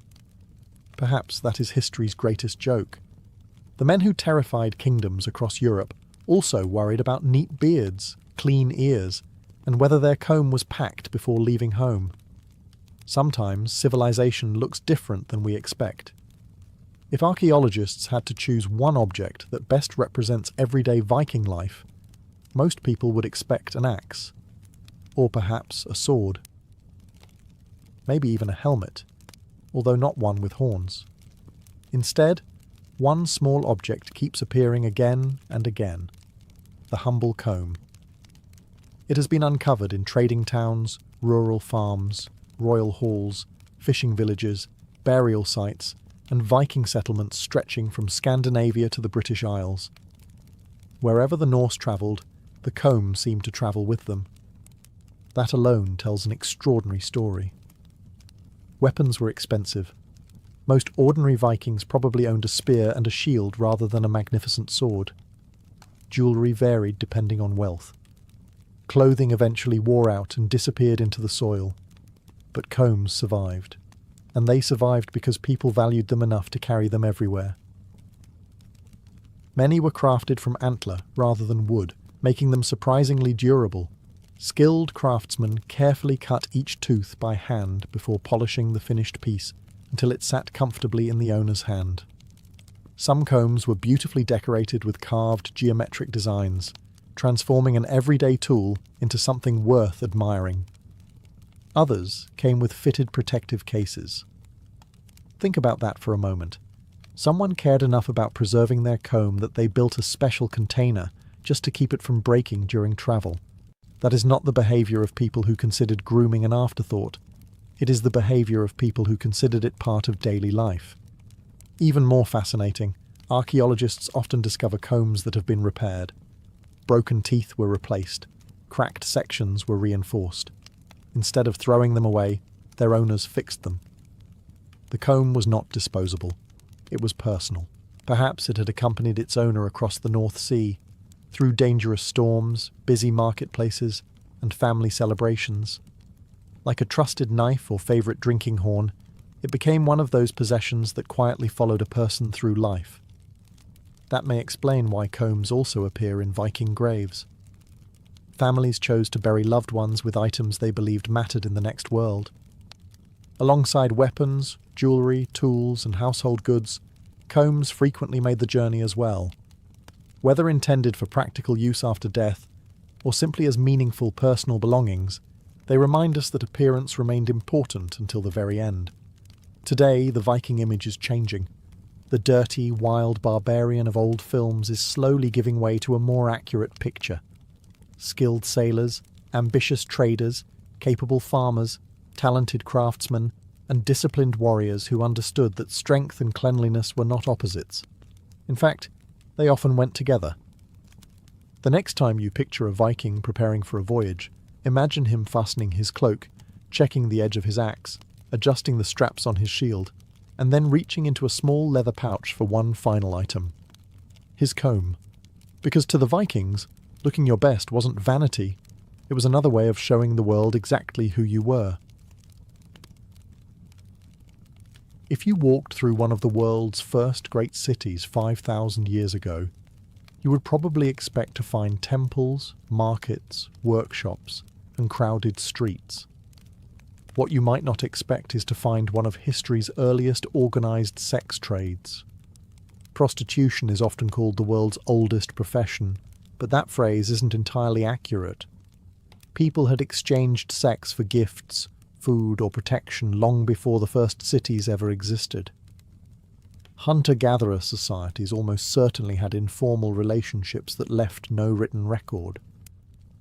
Perhaps that is history's greatest joke. The men who terrified kingdoms across Europe also worried about neat beards, clean ears, and whether their comb was packed before leaving home. Sometimes civilization looks different than we expect. If archaeologists had to choose one object that best represents everyday Viking life, most people would expect an axe, or perhaps a sword. Maybe even a helmet, although not one with horns. Instead, one small object keeps appearing again and again: the humble comb. It has been uncovered in trading towns, rural farms, royal halls, fishing villages, burial sites, and Viking settlements stretching from Scandinavia to the British Isles. Wherever the Norse travelled, the comb seemed to travel with them. That alone tells an extraordinary story. Weapons were expensive. Most ordinary Vikings probably owned a spear and a shield rather than a magnificent sword. Jewellery varied depending on wealth. Clothing eventually wore out and disappeared into the soil. But combs survived. And they survived because people valued them enough to carry them everywhere. Many were crafted from antler rather than wood, making them surprisingly durable. Skilled craftsmen carefully cut each tooth by hand before polishing the finished piece until it sat comfortably in the owner's hand. Some combs were beautifully decorated with carved geometric designs, transforming an everyday tool into something worth admiring. Others came with fitted protective cases. Think about that for a moment. Someone cared enough about preserving their comb that they built a special container just to keep it from breaking during travel. That is not the behaviour of people who considered grooming an afterthought. It is the behaviour of people who considered it part of daily life. Even more fascinating, archaeologists often discover combs that have been repaired. Broken teeth were replaced. Cracked sections were reinforced. Instead of throwing them away, their owners fixed them. The comb was not disposable. It was personal. Perhaps it had accompanied its owner across the North Sea, through dangerous storms, busy marketplaces, and family celebrations. Like a trusted knife or favourite drinking horn, it became one of those possessions that quietly followed a person through life. That may explain why combs also appear in Viking graves. Families chose to bury loved ones with items they believed mattered in the next world. Alongside weapons, jewellery, tools, and household goods, combs frequently made the journey as well. Whether intended for practical use after death, or simply as meaningful personal belongings, they remind us that appearance remained important until the very end. Today, the Viking image is changing. The dirty, wild barbarian of old films is slowly giving way to a more accurate picture. Skilled sailors, ambitious traders, capable farmers, talented craftsmen, and disciplined warriors who understood that strength and cleanliness were not opposites. In fact, they often went together. The next time you picture a Viking preparing for a voyage, imagine him fastening his cloak, checking the edge of his axe, adjusting the straps on his shield, and then reaching into a small leather pouch for one final item: his comb. Because to the Vikings, looking your best wasn't vanity, it was another way of showing the world exactly who you were. If you walked through one of the world's first great cities 5,000 years ago, you would probably expect to find temples, markets, workshops, and crowded streets. What you might not expect is to find one of history's earliest organised sex trades. Prostitution is often called the world's oldest profession, but that phrase isn't entirely accurate. People had exchanged sex for gifts, food, or protection long before the first cities ever existed. Hunter-gatherer societies almost certainly had informal relationships that left no written record.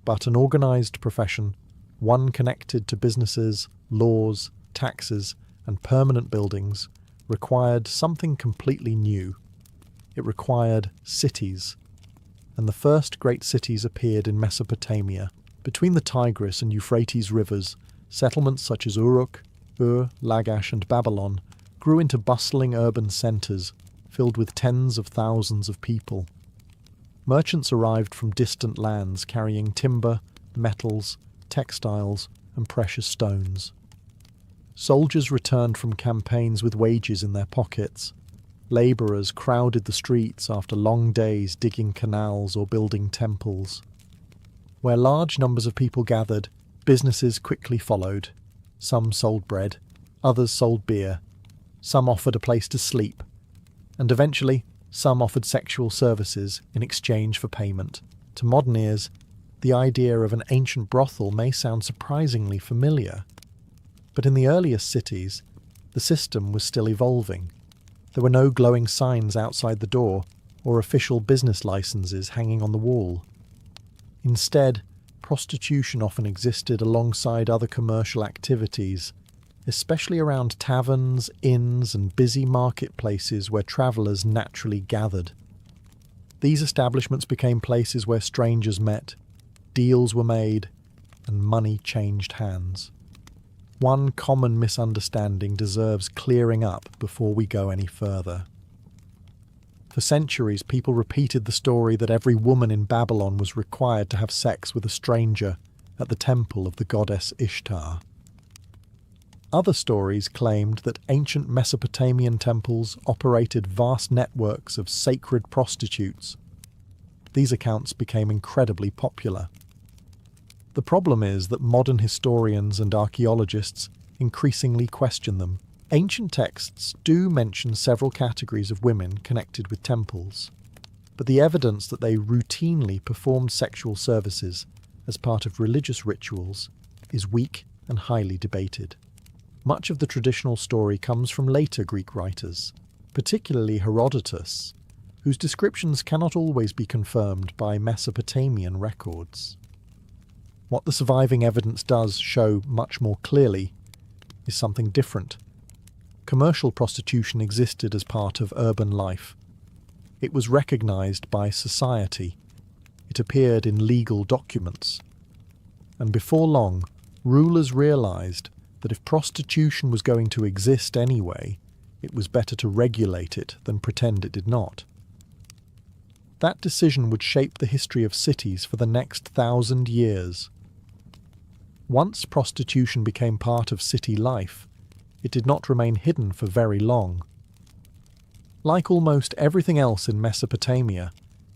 but an organized profession, one connected to businesses, laws, taxes, and permanent buildings, required something completely new. It required cities. And the first great cities appeared in Mesopotamia. Between the Tigris and Euphrates rivers, settlements such as Uruk, Ur, Lagash, and Babylon grew into bustling urban centres filled with tens of thousands of people. Merchants arrived from distant lands carrying timber, metals, textiles, and precious stones. Soldiers returned from campaigns with wages in their pockets. Labourers crowded the streets after long days digging canals or building temples. Where large numbers of people gathered, businesses quickly followed. Some sold bread, others sold beer. Some offered a place to sleep. And eventually, some offered sexual services in exchange for payment. To modern ears, the idea of an ancient brothel may sound surprisingly familiar. But in the earliest cities, the system was still evolving. There were no glowing signs outside the door or official business licenses hanging on the wall. Instead, prostitution often existed alongside other commercial activities, especially around taverns, inns, and busy marketplaces where travellers naturally gathered. These establishments became places where strangers met, deals were made, and money changed hands. One common misunderstanding deserves clearing up before we go any further. For centuries, people repeated the story that every woman in Babylon was required to have sex with a stranger at the temple of the goddess Ishtar. Other stories claimed that ancient Mesopotamian temples operated vast networks of sacred prostitutes. These accounts became incredibly popular. The problem is that modern historians and archaeologists increasingly question them. Ancient texts do mention several categories of women connected with temples, but the evidence that they routinely performed sexual services as part of religious rituals is weak and highly debated. Much of the traditional story comes from later Greek writers, particularly Herodotus, whose descriptions cannot always be confirmed by Mesopotamian records. What the surviving evidence does show much more clearly is something different. Commercial prostitution existed as part of urban life. It was recognized by society. It appeared in legal documents. And before long, rulers realized that if prostitution was going to exist anyway, it was better to regulate it than pretend it did not. That decision would shape the history of cities for the next 1,000 years. Once prostitution became part of city life, it did not remain hidden for very long. Like almost everything else in Mesopotamia,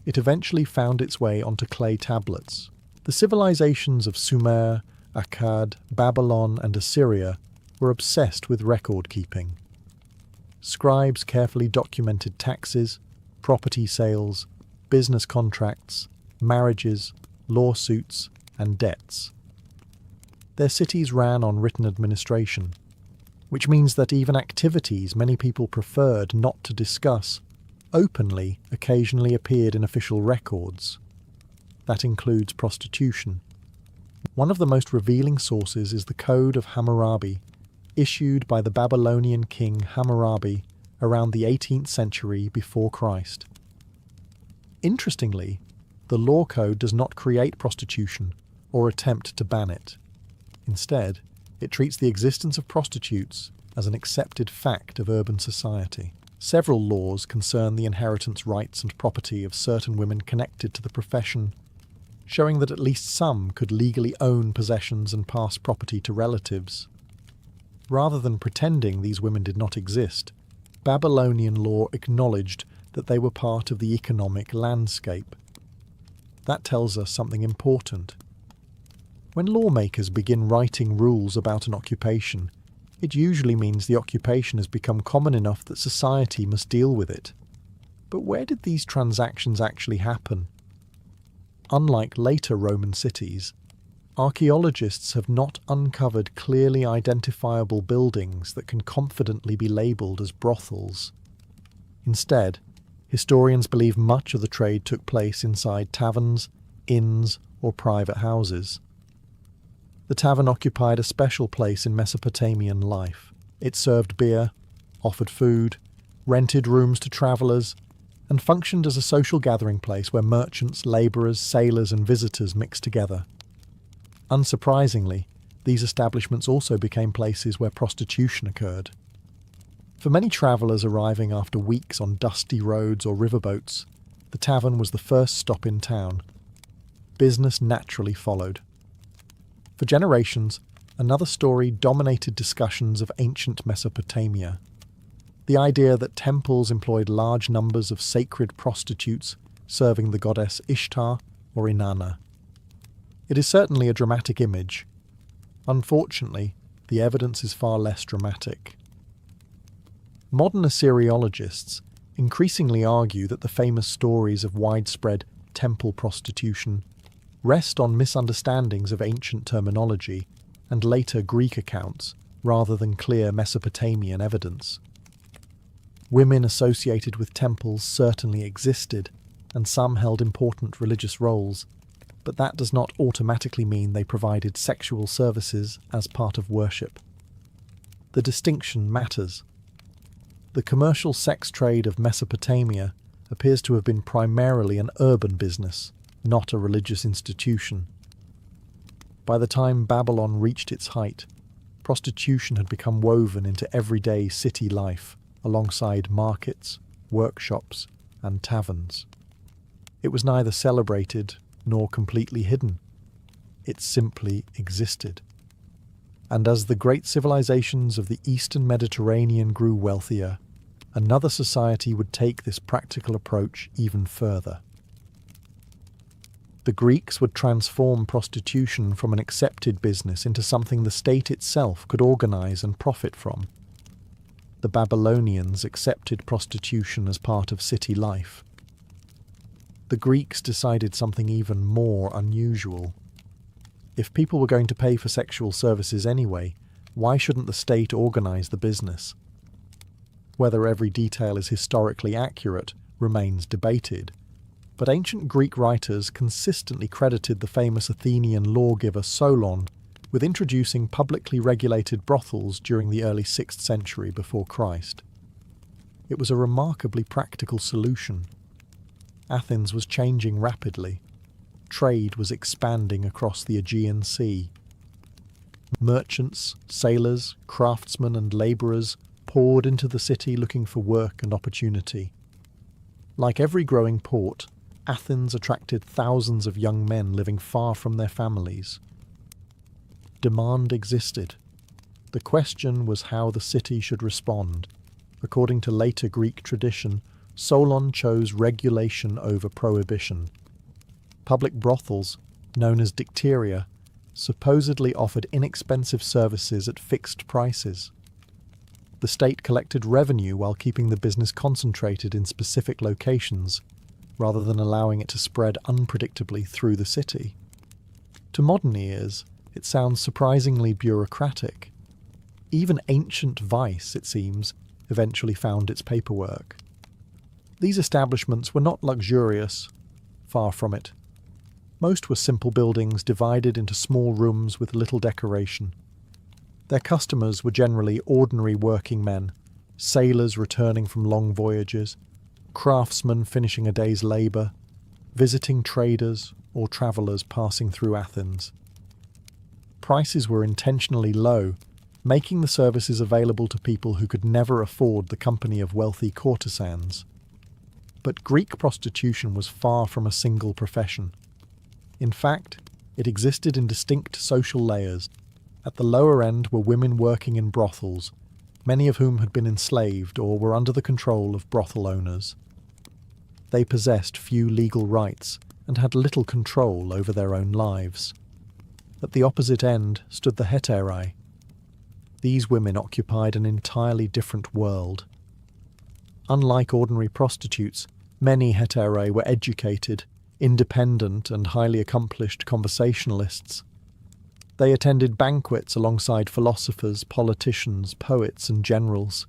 it eventually found its way onto clay tablets. The civilizations of Sumer, Akkad, Babylon, and Assyria were obsessed with record-keeping. Scribes carefully documented taxes, property sales, business contracts, marriages, lawsuits, and debts. Their cities ran on written administration, which means that even activities many people preferred not to discuss openly occasionally appeared in official records. That includes prostitution. One of the most revealing sources is the Code of Hammurabi, issued by the Babylonian king Hammurabi around the 18th century before Christ. Interestingly, the law code does not create prostitution or attempt to ban it. Instead, it treats the existence of prostitutes as an accepted fact of urban society. Several laws concern the inheritance rights and property of certain women connected to the profession, showing that at least some could legally own possessions and pass property to relatives. Rather than pretending these women did not exist, Babylonian law acknowledged that they were part of the economic landscape. That tells us something important. When lawmakers begin writing rules about an occupation, it usually means the occupation has become common enough that society must deal with it. But where did these transactions actually happen? Unlike later Roman cities, archaeologists have not uncovered clearly identifiable buildings that can confidently be labelled as brothels. Instead, historians believe much of the trade took place inside taverns, inns, or private houses. The tavern occupied a special place in Mesopotamian life. It served beer, offered food, rented rooms to travellers, and functioned as a social gathering place where merchants, labourers, sailors and visitors mixed together. Unsurprisingly, these establishments also became places where prostitution occurred. For many travellers arriving after weeks on dusty roads or riverboats, the tavern was the first stop in town. Business naturally followed. For generations, another story dominated discussions of ancient Mesopotamia. The idea that temples employed large numbers of sacred prostitutes serving the goddess Ishtar or Inanna. It is certainly a dramatic image. Unfortunately, the evidence is far less dramatic. Modern Assyriologists increasingly argue that the famous stories of widespread temple prostitution rest on misunderstandings of ancient terminology and later Greek accounts rather than clear Mesopotamian evidence. Women associated with temples certainly existed, and some held important religious roles, but that does not automatically mean they provided sexual services as part of worship. The distinction matters. The commercial sex trade of Mesopotamia appears to have been primarily an urban business, not a religious institution. By the time Babylon reached its height, prostitution had become woven into everyday city life, alongside markets, workshops, and taverns. It was neither celebrated nor completely hidden. It simply existed. And as the great civilizations of the Eastern Mediterranean grew wealthier, another society would take this practical approach even further. The Greeks would transform prostitution from an accepted business into something the state itself could organize and profit from. The Babylonians accepted prostitution as part of city life. The Greeks decided something even more unusual. If people were going to pay for sexual services anyway, why shouldn't the state organize the business? Whether every detail is historically accurate remains debated, but ancient Greek writers consistently credited the famous Athenian lawgiver Solon with introducing publicly regulated brothels during the early 6th century before Christ. It was a remarkably practical solution. Athens was changing rapidly. Trade was expanding across the Aegean Sea. Merchants, sailors, craftsmen and labourers poured into the city looking for work and opportunity. Like every growing port, Athens attracted thousands of young men living far from their families. Demand existed. The question was how the city should respond. According to later Greek tradition, Solon chose regulation over prohibition. Public brothels, known as dicteria, supposedly offered inexpensive services at fixed prices. The state collected revenue while keeping the business concentrated in specific locations, rather than allowing it to spread unpredictably through the city. To modern ears, it sounds surprisingly bureaucratic. Even ancient vice, it seems, eventually found its paperwork. These establishments were not luxurious, far from it. Most were simple buildings divided into small rooms with little decoration. Their customers were generally ordinary working men, sailors returning from long voyages, craftsmen finishing a day's labour, visiting traders or travellers passing through Athens. Prices were intentionally low, making the services available to people who could never afford the company of wealthy courtesans. But Greek prostitution was far from a single profession. In fact, it existed in distinct social layers. At the lower end were women working in brothels, many of whom had been enslaved or were under the control of brothel owners. They possessed few legal rights and had little control over their own lives. At the opposite end stood the hetairai. These women occupied an entirely different world. Unlike ordinary prostitutes, many hetairai were educated, independent and highly accomplished conversationalists. They attended banquets alongside philosophers, politicians, poets and generals.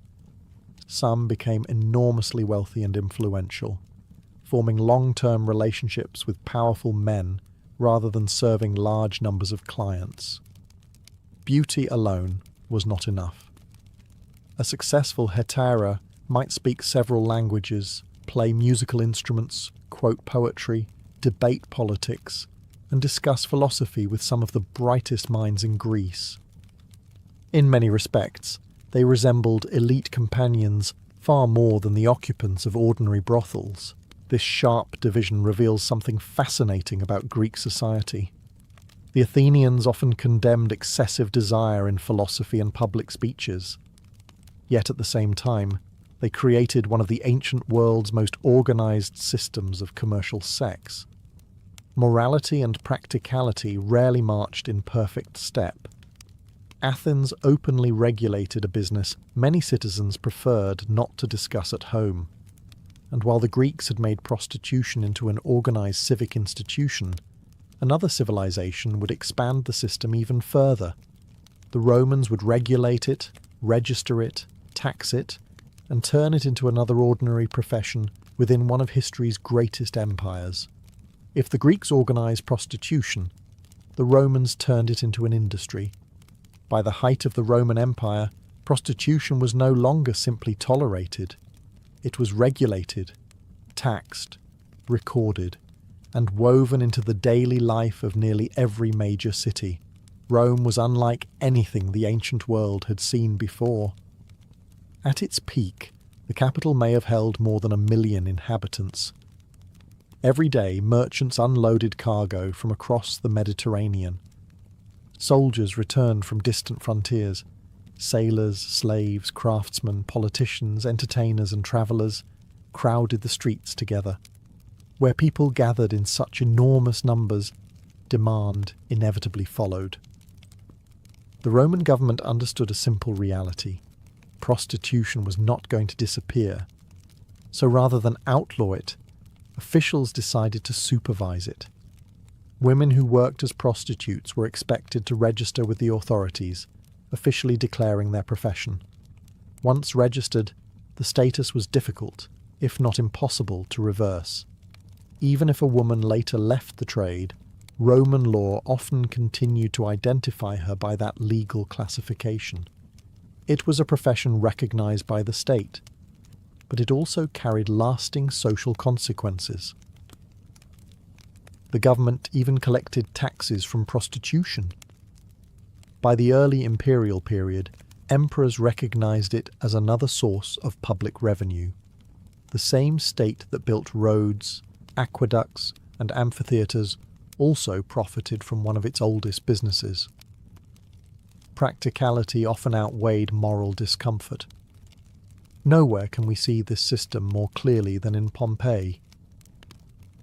Some became enormously wealthy and influential, forming long-term relationships with powerful men rather than serving large numbers of clients. Beauty alone was not enough. A successful hetera might speak several languages, play musical instruments, quote poetry, debate politics, and discuss philosophy with some of the brightest minds in Greece. In many respects, they resembled elite companions far more than the occupants of ordinary brothels. This sharp division reveals something fascinating about Greek society. The Athenians often condemned excessive desire in philosophy and public speeches. Yet at the same time, they created one of the ancient world's most organized systems of commercial sex. Morality and practicality rarely marched in perfect step. Athens openly regulated a business many citizens preferred not to discuss at home. And while the Greeks had made prostitution into an organized civic institution, another civilization would expand the system even further. The Romans would regulate it, register it, tax it, and turn it into another ordinary profession within one of history's greatest empires. If the Greeks organized prostitution, the Romans turned it into an industry. By the height of the Roman Empire, prostitution was no longer simply tolerated. It was regulated, taxed, recorded, and woven into the daily life of nearly every major city. Rome was unlike anything the ancient world had seen before. At its peak, the capital may have held more than 1 million inhabitants. Every day, merchants unloaded cargo from across the Mediterranean. Soldiers returned from distant frontiers. Sailors, slaves, craftsmen, politicians, entertainers, and travellers crowded the streets together. Where people gathered in such enormous numbers, demand inevitably followed. The Roman government understood a simple reality. Prostitution was not going to disappear. So rather than outlaw it, officials decided to supervise it. Women who worked as prostitutes were expected to register with the authorities, officially declaring their profession. Once registered, the status was difficult, if not impossible, to reverse. Even if a woman later left the trade, Roman law often continued to identify her by that legal classification. It was a profession recognized by the state, but it also carried lasting social consequences. The government even collected taxes from prostitution. By the early imperial period, emperors recognized it as another source of public revenue. The same state that built roads, aqueducts, and amphitheatres also profited from one of its oldest businesses. Practicality often outweighed moral discomfort. Nowhere can we see this system more clearly than in Pompeii.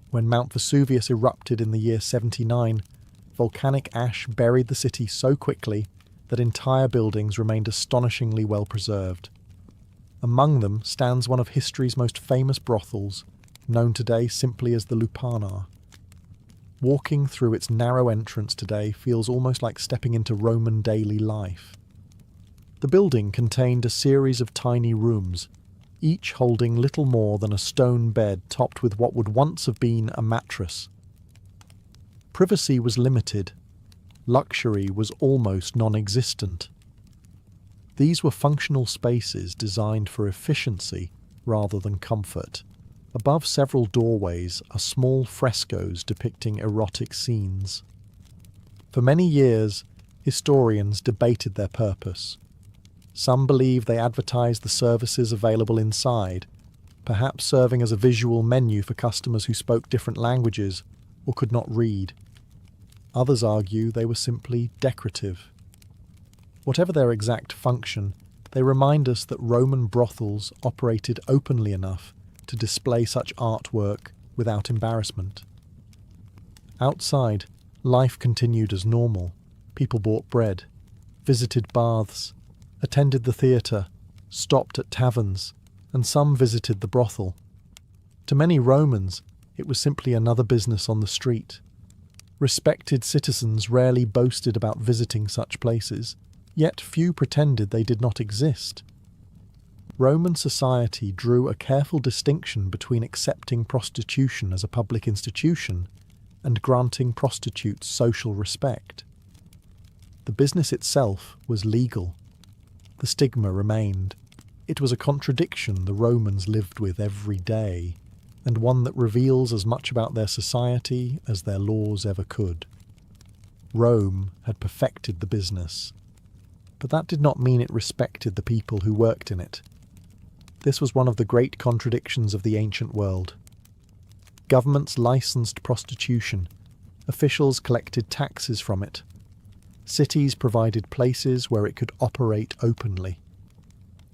When Mount Vesuvius erupted in the year 79, volcanic ash buried the city so quickly that entire buildings remained astonishingly well preserved. Among them stands one of history's most famous brothels, known today simply as the Lupanar. Walking through its narrow entrance today feels almost like stepping into Roman daily life. The building contained a series of tiny rooms, each holding little more than a stone bed topped with what would once have been a mattress. Privacy was limited. Luxury was almost non-existent. These were functional spaces designed for efficiency rather than comfort. Above several doorways are small frescoes depicting erotic scenes. For many years, historians debated their purpose. Some believe they advertised the services available inside, perhaps serving as a visual menu for customers who spoke different languages or could not read. Others argue they were simply decorative. Whatever their exact function, they remind us that Roman brothels operated openly enough to display such artwork without embarrassment. Outside, life continued as normal. People bought bread, visited baths, attended the theatre, stopped at taverns, and some visited the brothel. To many Romans, it was simply another business on the street. Respected citizens rarely boasted about visiting such places, yet few pretended they did not exist. Roman society drew a careful distinction between accepting prostitution as a public institution and granting prostitutes social respect. The business itself was legal. The stigma remained. It was a contradiction the Romans lived with every day, and one that reveals as much about their society as their laws ever could. Rome had perfected the business, but that did not mean it respected the people who worked in it. This was one of the great contradictions of the ancient world. Governments licensed prostitution. Officials collected taxes from it. Cities provided places where it could operate openly.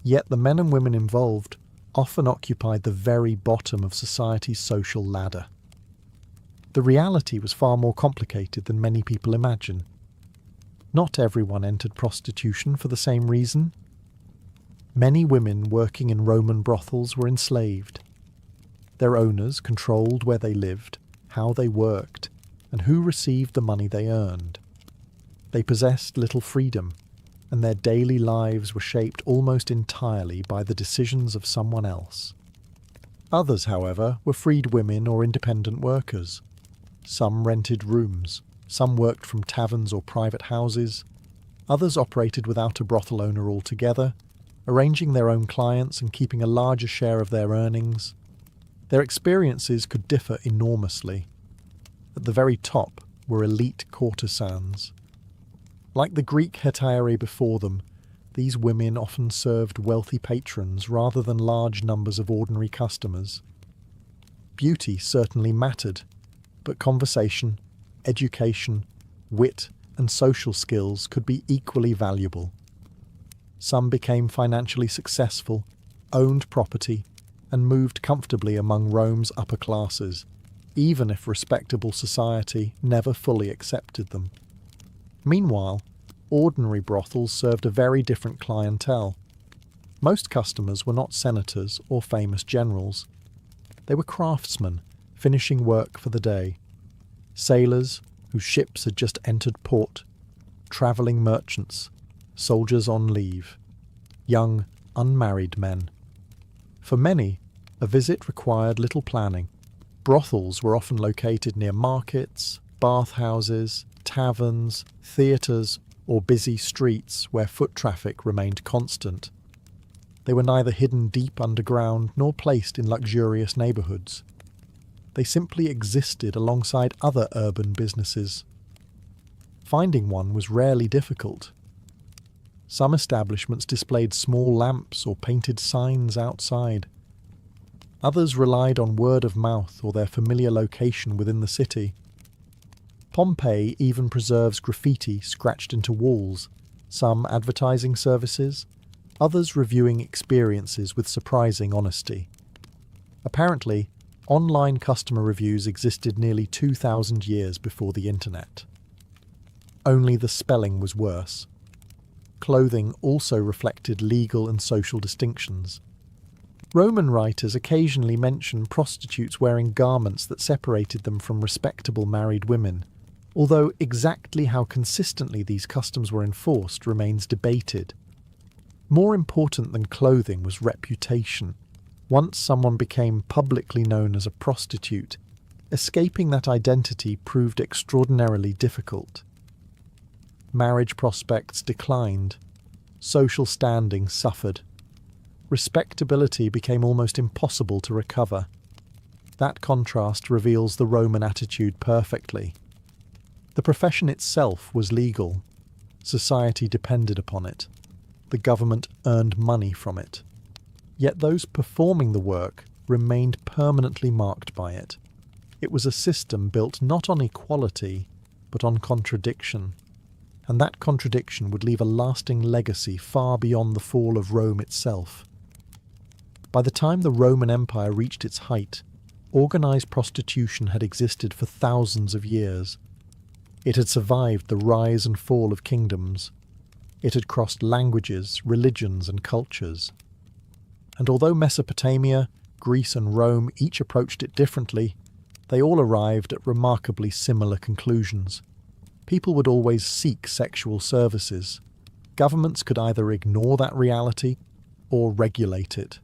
Yet the men and women involved often occupied the very bottom of society's social ladder. The reality was far more complicated than many people imagine. Not everyone entered prostitution for the same reason. Many women working in Roman brothels were enslaved. Their owners controlled where they lived, how they worked, and who received the money they earned. They possessed little freedom, and their daily lives were shaped almost entirely by the decisions of someone else. Others, however, were freed women or independent workers. Some rented rooms, some worked from taverns or private houses, others operated without a brothel owner altogether, arranging their own clients and keeping a larger share of their earnings. Their experiences could differ enormously. At the very top were elite courtesans. Like the Greek hetairai before them, these women often served wealthy patrons rather than large numbers of ordinary customers. Beauty certainly mattered, but conversation, education, wit, and social skills could be equally valuable. Some became financially successful, owned property, and moved comfortably among Rome's upper classes, even if respectable society never fully accepted them. Meanwhile, ordinary brothels served a very different clientele. Most customers were not senators or famous generals. They were craftsmen, finishing work for the day. Sailors, whose ships had just entered port. Travelling merchants. Soldiers on leave. Young, unmarried men. For many, a visit required little planning. Brothels were often located near markets, bathhouses, taverns, theatres, or busy streets where foot traffic remained constant. They were neither hidden deep underground nor placed in luxurious neighbourhoods. They simply existed alongside other urban businesses. Finding one was rarely difficult. Some establishments displayed small lamps or painted signs outside. Others relied on word of mouth or their familiar location within the city. Pompeii even preserves graffiti scratched into walls, some advertising services, others reviewing experiences with surprising honesty. Apparently, online customer reviews existed nearly 2,000 years before the internet. Only the spelling was worse. Clothing also reflected legal and social distinctions. Roman writers occasionally mention prostitutes wearing garments that separated them from respectable married women, although exactly how consistently these customs were enforced remains debated. More important than clothing was reputation. Once someone became publicly known as a prostitute, escaping that identity proved extraordinarily difficult. Marriage prospects declined. Social standing suffered. Respectability became almost impossible to recover. That contrast reveals the Roman attitude perfectly. The profession itself was legal. Society depended upon it. The government earned money from it. Yet those performing the work remained permanently marked by it. It was a system built not on equality, but on contradiction. And that contradiction would leave a lasting legacy far beyond the fall of Rome itself. By the time the Roman Empire reached its height, organised prostitution had existed for thousands of years. It had survived the rise and fall of kingdoms. It had crossed languages, religions, and cultures. And although Mesopotamia, Greece, and Rome each approached it differently, they all arrived at remarkably similar conclusions. People would always seek sexual services. Governments could either ignore that reality or regulate it.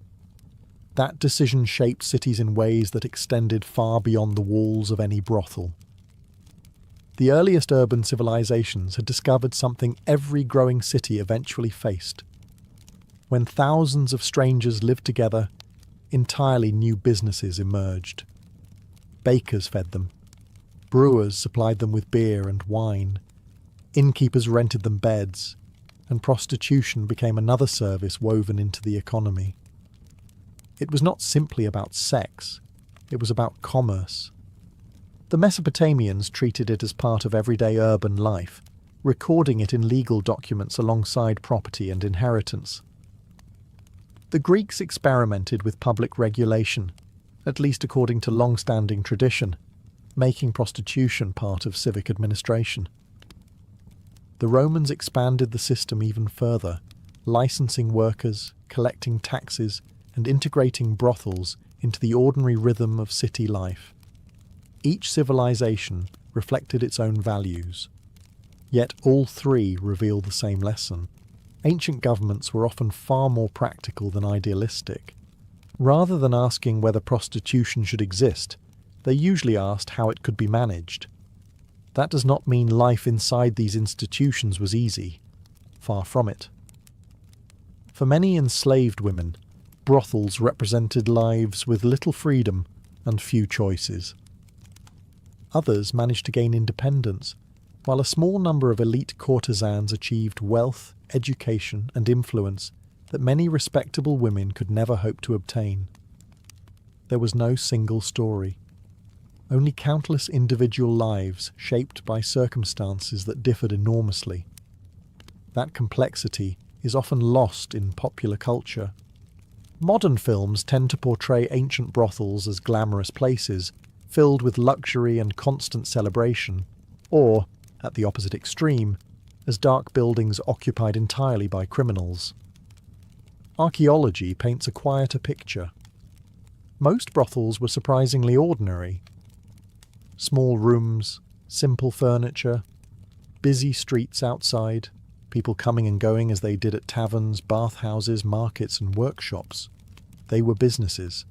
That decision shaped cities in ways that extended far beyond the walls of any brothel. The earliest urban civilizations had discovered something every growing city eventually faced. When thousands of strangers lived together, entirely new businesses emerged. Bakers fed them. Brewers supplied them with beer and wine. Innkeepers rented them beds, and prostitution became another service woven into the economy. It was not simply about sex, it was about commerce. The Mesopotamians treated it as part of everyday urban life, recording it in legal documents alongside property and inheritance. The Greeks experimented with public regulation, at least according to long-standing tradition, making prostitution part of civic administration. The Romans expanded the system even further, licensing workers, collecting taxes, and integrating brothels into the ordinary rhythm of city life. Each civilization reflected its own values. Yet all three reveal the same lesson. Ancient governments were often far more practical than idealistic. Rather than asking whether prostitution should exist, they usually asked how it could be managed. That does not mean life inside these institutions was easy. Far from it. For many enslaved women, brothels represented lives with little freedom and few choices. Others managed to gain independence, while a small number of elite courtesans achieved wealth, education, and influence that many respectable women could never hope to obtain. There was no single story, only countless individual lives shaped by circumstances that differed enormously. That complexity is often lost in popular culture. Modern films tend to portray ancient brothels as glamorous places, filled with luxury and constant celebration, or, at the opposite extreme, as dark buildings occupied entirely by criminals. Archaeology paints a quieter picture. Most brothels were surprisingly ordinary. Small rooms, simple furniture, busy streets outside, people coming and going as they did at taverns, bathhouses, markets, and workshops. They were businesses.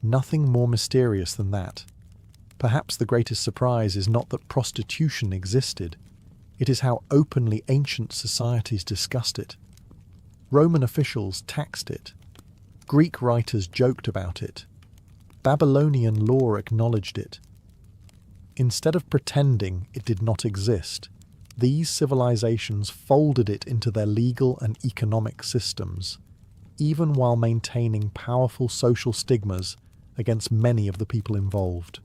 Nothing more mysterious than that. Perhaps the greatest surprise is not that prostitution existed. It is how openly ancient societies discussed it. Roman officials taxed it. Greek writers joked about it. Babylonian law acknowledged it. Instead of pretending it did not exist, these civilizations folded it into their legal and economic systems, even while maintaining powerful social stigmas against many of the people involved.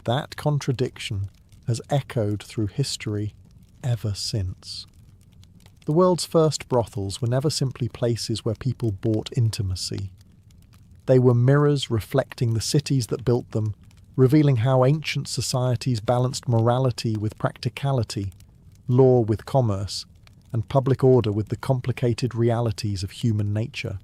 That contradiction has echoed through history ever since. The world's first brothels were never simply places where people bought intimacy. They were mirrors reflecting the cities that built them, revealing how ancient societies balanced morality with practicality, law with commerce, and public order with the complicated realities of human nature.